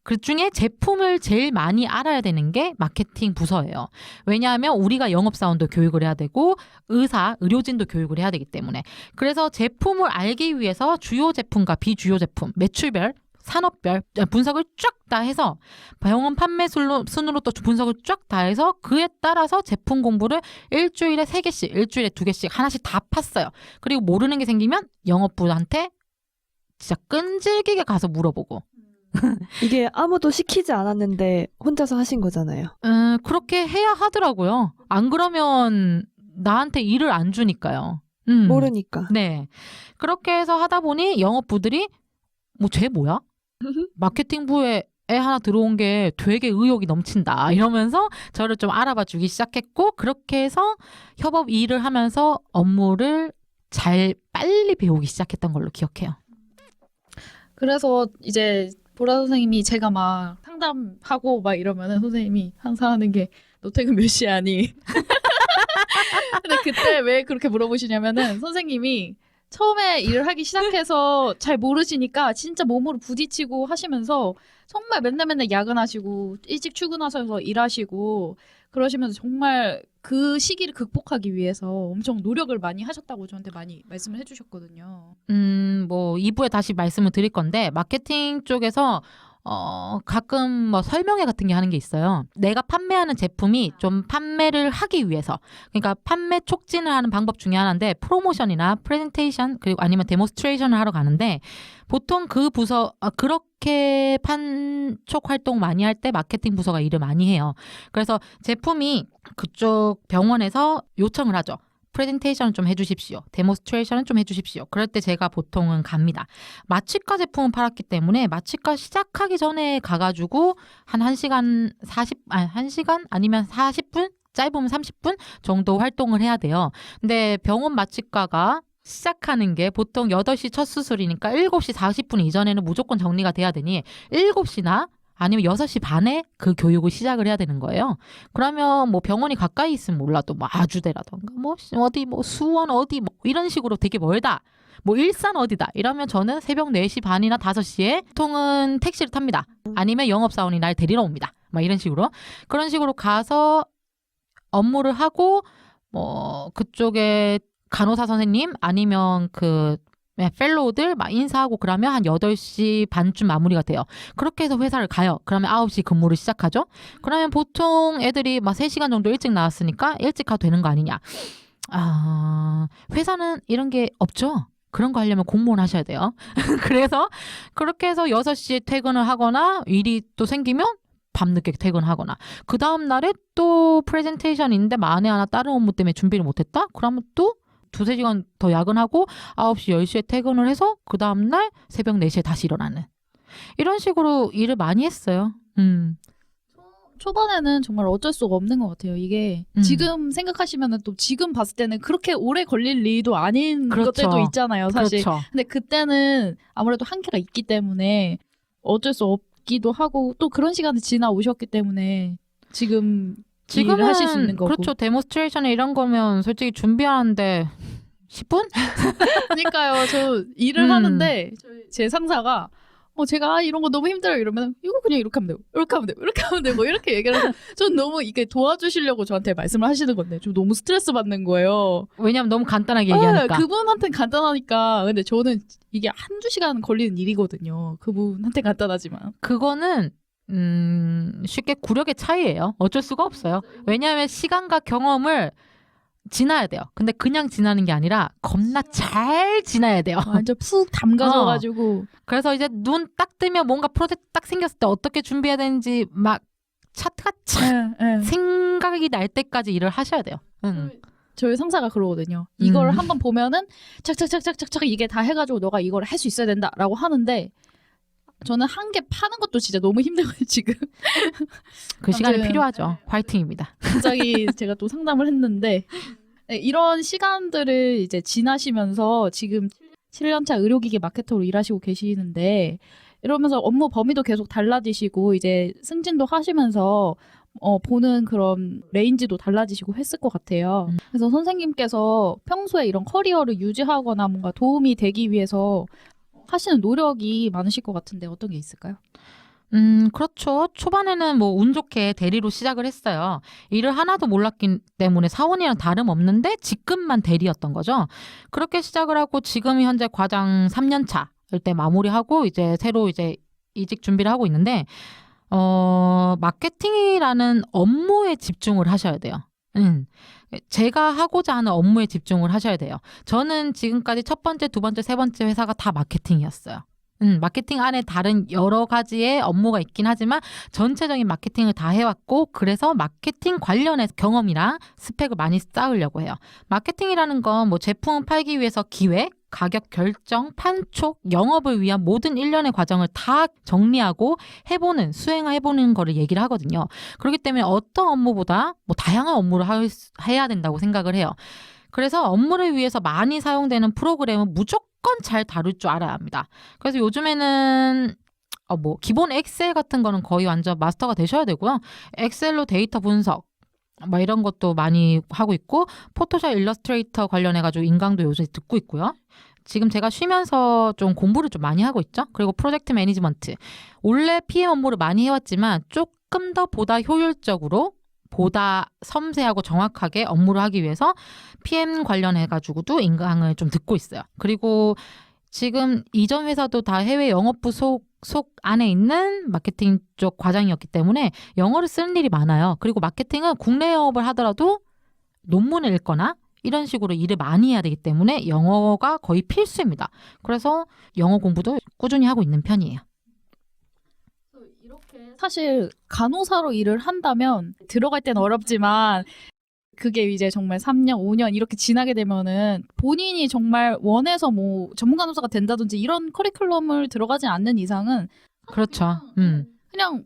그 중에 제품을 제일 많이 알아야 되는 게 마케팅 부서예요. 왜냐하면 우리가 영업사원도 교육을 해야 되고 의료진도 교육을 해야 되기 때문에. 그래서 제품을 알기 위해서 주요 제품과 비주요 제품, 매출별, 산업별 분석을 쫙 다 해서 병원 판매 순으로 또 분석을 쫙 다 해서 그에 따라서 제품 공부를 일주일에 3개씩, 일주일에 2개씩 하나씩 다 팠어요. 그리고 모르는 게 생기면 영업부한테 진짜 끈질기게 가서 물어보고. 이게 아무도 시키지 않았는데 혼자서 하신 거잖아요. 그렇게 해야 하더라고요. 안 그러면 나한테 일을 안 주니까요. 모르니까. 네. 그렇게 해서 하다 보니 영업부들이 쟤 뭐야? 마케팅부에 애 하나 들어온 게 되게 의욕이 넘친다 이러면서 저를 좀 알아봐 주기 시작했고 그렇게 해서 협업 일을 하면서 업무를 빨리 배우기 시작했던 걸로 기억해요. 그래서 이제 보라 선생님이 제가 막 상담하고 막 이러면은 선생님이 항상 하는 게 너 퇴근 몇 시에 하니? 근데 그때 왜 그렇게 물어보시냐면은 선생님이 처음에 일을 하기 시작해서 잘 모르시니까 진짜 몸으로 부딪히고 하시면서 정말 맨날 야근하시고 일찍 출근하셔서 일하시고 그러시면서 정말 그 시기를 극복하기 위해서 엄청 노력을 많이 하셨다고 저한테 많이 말씀을 해주셨거든요. 뭐 2부에 다시 말씀을 드릴 건데 마케팅 쪽에서 가끔 뭐 설명회 같은 게 하는 게 있어요. 내가 판매하는 제품이 좀 판매를 하기 위해서, 그러니까 판매 촉진을 하는 방법 중에 하나인데 프로모션이나 프레젠테이션 그리고 아니면 데모스트레이션을 하러 가는데 보통 그 부서 그렇게 판촉 활동 많이 할 때 마케팅 부서가 일을 많이 해요. 그래서 제품이 그쪽 병원에서 요청을 하죠. 프레젠테이션을 좀 해주십시오. 데모스트레이션을 좀 해주십시오. 그럴 때 제가 보통은 갑니다. 마취과 제품을 팔았기 때문에 마취과 시작하기 전에 가가지고 한 1시간 1시간 아니면 40분? 짧으면 30분 정도 활동을 해야 돼요. 근데 병원 마취과가 시작하는 게 보통 8시 첫 수술이니까 7시 40분 이전에는 무조건 정리가 돼야 되니 7시나 아니면 6시 반에 그 교육을 시작을 해야 되는 거예요. 그러면 뭐 병원이 가까이 있으면 몰라도 뭐 아주대라던가 뭐 어디 뭐 수원 어디 뭐 이런 식으로 되게 멀다. 뭐 일산 어디다 이러면 저는 새벽 4시 반이나 5시에 보통은 택시를 탑니다. 아니면 영업사원이 날 데리러 옵니다. 막 이런 식으로. 그런 식으로 가서 업무를 하고 뭐 그쪽에 간호사 선생님 아니면 그 펠로우들 막 인사하고 그러면 한 8시 반쯤 마무리가 돼요. 그렇게 해서 회사를 가요. 그러면 9시 근무를 시작하죠. 그러면 보통 애들이 막 3시간 정도 일찍 나왔으니까 일찍 가도 되는 거 아니냐. 회사는 이런 게 없죠. 그런 거 하려면 공무원 하셔야 돼요. 그래서 그렇게 해서 6시에 퇴근을 하거나 일이 또 생기면 밤늦게 퇴근하거나 그 다음 날에 또 프레젠테이션이 있는데 만에 하나 다른 업무 때문에 준비를 못했다? 그러면 또 2-3시간 더 야근하고 9시, 10시에 퇴근을 해서 그 다음날 새벽 4시에 다시 일어나는 이런 식으로 일을 많이 했어요. 초반에는 정말 어쩔 수가 없는 것 같아요. 이게 지금 생각하시면은 또 지금 봤을 때는 그렇게 오래 걸릴 일도 아닌 그렇죠. 것들도 있잖아요, 사실. 그렇죠. 근데 그때는 아무래도 한계가 있기 때문에 어쩔 수 없기도 하고 또 그런 시간이 지나오셨기 때문에 지금 일을 하실 수 있는 거고. 그렇죠. 데모스트레이션에 이런 거면 솔직히 준비하는데 10분? 그러니까요. 저 일을 하는데 제 상사가 제가 이런 거 너무 힘들어요 이러면 이거 그냥 이렇게 하면 되고 이렇게 하면 되고 이렇게 하면 되고 이렇게 얘기를 해서 전 너무 이게 도와주시려고 저한테 말씀을 하시는 건데 좀 너무 스트레스 받는 거예요. 왜냐면 너무 간단하게 얘기하니까. 그분한테는 간단하니까. 근데 저는 이게 1-2시간 걸리는 일이거든요. 그분한테 간단하지만. 그거는 쉽게 구력의 차이예요. 어쩔 수가 없어요. 왜냐하면 시간과 경험을 지나야 돼요. 근데 그냥 지나는 게 아니라 겁나 잘 지나야 돼요. 완전 푹 담가져가지고. 그래서 이제 눈 딱 뜨면 뭔가 프로젝트 딱 생겼을 때 어떻게 준비해야 되는지 막 차트가 착 생각이 날 때까지 일을 하셔야 돼요. 저희 상사가 그러거든요. 이걸 한번 보면은 착착착착착착 이게 다 해가지고 너가 이걸 할 수 있어야 된다라고 하는데 저는 한 개 파는 것도 진짜 너무 힘들거든요, 지금. 그 시간이 필요하죠. 화이팅입니다. 갑자기 제가 또 상담을 했는데 네, 이런 시간들을 이제 지나시면서 지금 7년차 의료기기 마케터로 일하시고 계시는데 이러면서 업무 범위도 계속 달라지시고 이제 승진도 하시면서 보는 그런 레인지도 달라지시고 했을 것 같아요. 그래서 선생님께서 평소에 이런 커리어를 유지하거나 뭔가 도움이 되기 위해서 하시는 노력이 많으실 것 같은데 어떤 게 있을까요? 그렇죠. 초반에는 뭐 운 좋게 대리로 시작을 했어요. 일을 하나도 몰랐기 때문에 사원이랑 다름없는데 직급만 대리였던 거죠. 그렇게 시작을 하고 지금 현재 과장 3년 차일 때 마무리하고 이제 새로 이제 이직 준비를 하고 있는데 마케팅이라는 업무에 집중을 하셔야 돼요. 제가 하고자 하는 업무에 집중을 하셔야 돼요. 저는 지금까지 첫 번째, 두 번째, 세 번째 회사가 다 마케팅이었어요. 마케팅 안에 다른 여러 가지의 업무가 있긴 하지만 전체적인 마케팅을 다 해왔고 그래서 마케팅 관련해서 경험이랑 스펙을 많이 쌓으려고 해요. 마케팅이라는 건 뭐 제품 팔기 위해서 기획, 가격 결정, 판촉, 영업을 위한 모든 일련의 과정을 다 정리하고 수행해보는 거를 얘기를 하거든요. 그렇기 때문에 어떤 업무보다 뭐 다양한 업무를 해야 된다고 생각을 해요. 그래서 업무를 위해서 많이 사용되는 프로그램은 무조건 잘 다룰 줄 알아야 합니다. 그래서 요즘에는 뭐 기본 엑셀 같은 거는 거의 완전 마스터가 되셔야 되고요. 엑셀로 데이터 분석 막 이런 것도 많이 하고 있고 포토샵 일러스트레이터 관련해가지고 인강도 요즘 듣고 있고요. 지금 제가 쉬면서 좀 공부를 좀 많이 하고 있죠. 그리고 프로젝트 매니지먼트. 원래 PM 업무를 많이 해왔지만 조금 더 보다 효율적으로 보다 섬세하고 정확하게 업무를 하기 위해서 PM 관련해가지고도 인강을 좀 듣고 있어요. 그리고 지금 이전 회사도 다 해외 영업부 속 안에 있는 마케팅 쪽 과장이었기 때문에 영어를 쓰는 일이 많아요. 그리고 마케팅은 국내 영업을 하더라도 논문을 읽거나 이런 식으로 일을 많이 해야 되기 때문에 영어가 거의 필수입니다. 그래서 영어 공부도 꾸준히 하고 있는 편이에요. 사실 간호사로 일을 한다면 들어갈 땐 어렵지만 그게 이제 정말 3년, 5년 이렇게 지나게 되면은 본인이 정말 원해서 뭐 전문 간호사가 된다든지 이런 커리큘럼을 들어가지 않는 이상은 그렇죠. 그냥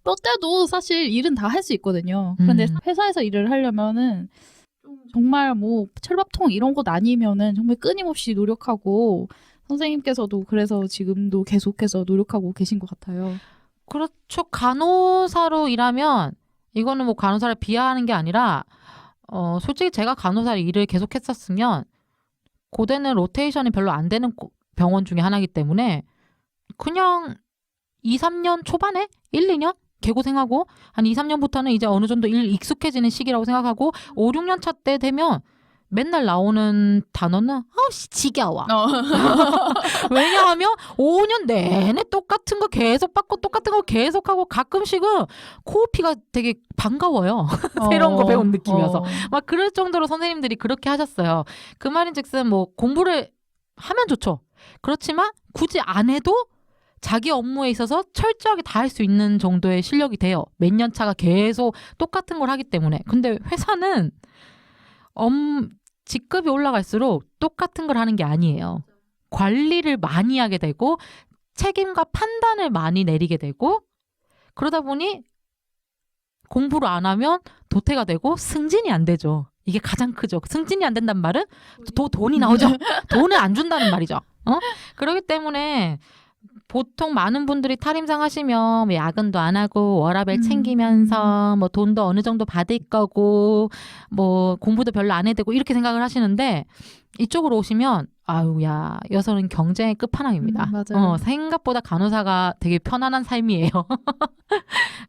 뼈 때도 사실 일은 다 할 수 있거든요. 그런데 회사에서 일을 하려면은 정말 뭐 철밥통 이런 것 아니면은 정말 끊임없이 노력하고 선생님께서도 그래서 지금도 계속해서 노력하고 계신 것 같아요. 그렇죠. 간호사로 일하면 이거는 뭐 간호사를 비하하는 게 아니라 솔직히 제가 간호사 일을 계속 했었으면 고대는 로테이션이 별로 안 되는 병원 중에 하나이기 때문에 그냥 2, 3년 초반에 1, 2년 개고생하고 한 2, 3년부터는 이제 어느 정도 일 익숙해지는 시기라고 생각하고 5, 6년 차 때 되면 맨날 나오는 단어는 아우씨 지겨워. 왜냐하면 5년 내내 똑같은 거 계속 받고 똑같은 거 계속 하고 가끔씩은 코피가 되게 반가워요. 새로운 거 배운 느낌이어서. 막 그럴 정도로 선생님들이 그렇게 하셨어요. 그 말인즉슨 뭐 공부를 하면 좋죠. 그렇지만 굳이 안 해도 자기 업무에 있어서 철저하게 다 할 수 있는 정도의 실력이 돼요. 몇 년 차가 계속 똑같은 걸 하기 때문에. 근데 회사는 직급이 올라갈수록 똑같은 걸 하는 게 아니에요. 관리를 많이 하게 되고 책임과 판단을 많이 내리게 되고 그러다 보니 공부를 안 하면 도태가 되고 승진이 안 되죠. 이게 가장 크죠. 승진이 안 된다는 말은 돈이 나오죠. 돈을 안 준다는 말이죠. 그렇기 때문에 보통 많은 분들이 탈임상 하시면 뭐 야근도 안 하고 워라밸 챙기면서 뭐 돈도 어느 정도 받을 거고 뭐 공부도 별로 안 해도 되고 이렇게 생각을 하시는데 이쪽으로 오시면 아유야 여성은 경쟁의 끝판왕입니다. 맞아요. 생각보다 간호사가 되게 편안한 삶이에요.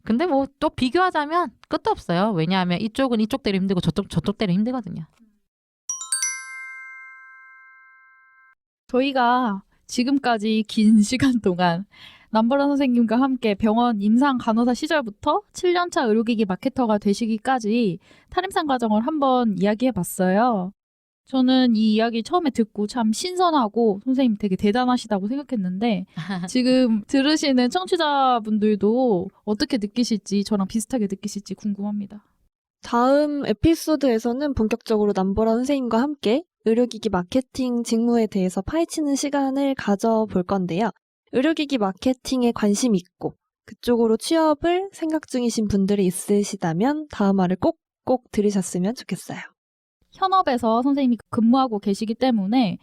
근데 뭐 또 비교하자면 끝도 없어요. 왜냐하면 이쪽은 이쪽대로 힘들고 저쪽대로 힘들거든요. 저희가 지금까지 긴 시간 동안 남보라 선생님과 함께 병원 임상 간호사 시절부터 7년차 의료기기 마케터가 되시기까지 탈임상 과정을 한번 이야기해봤어요. 저는 이 이야기 처음에 듣고 참 신선하고 선생님 되게 대단하시다고 생각했는데 지금 들으시는 청취자분들도 어떻게 느끼실지 저랑 비슷하게 느끼실지 궁금합니다. 다음 에피소드에서는 본격적으로 남보라 선생님과 함께 의료기기 마케팅 직무에 대해서 파헤치는 시간을 가져볼 건데요. 의료기기 마케팅에 관심 있고 그쪽으로 취업을 생각 중이신 분들이 있으시다면 다음 화를 꼭 들으셨으면 좋겠어요. 현업에서 선생님이 근무하고 계시기 때문에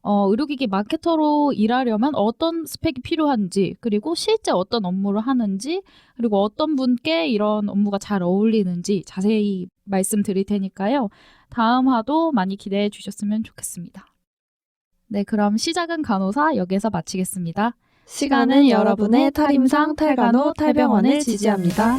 의료기기 마케터로 일하려면 어떤 스펙이 필요한지 그리고 실제 어떤 업무를 하는지 그리고 어떤 분께 이런 업무가 잘 어울리는지 자세히 말씀드릴 테니까요. 다음 화도 많이 기대해 주셨으면 좋겠습니다. 네, 그럼 시작은 간호사 여기서 마치겠습니다. 시간은 여러분의 탈임상, 탈간호, 탈병원을 지지합니다.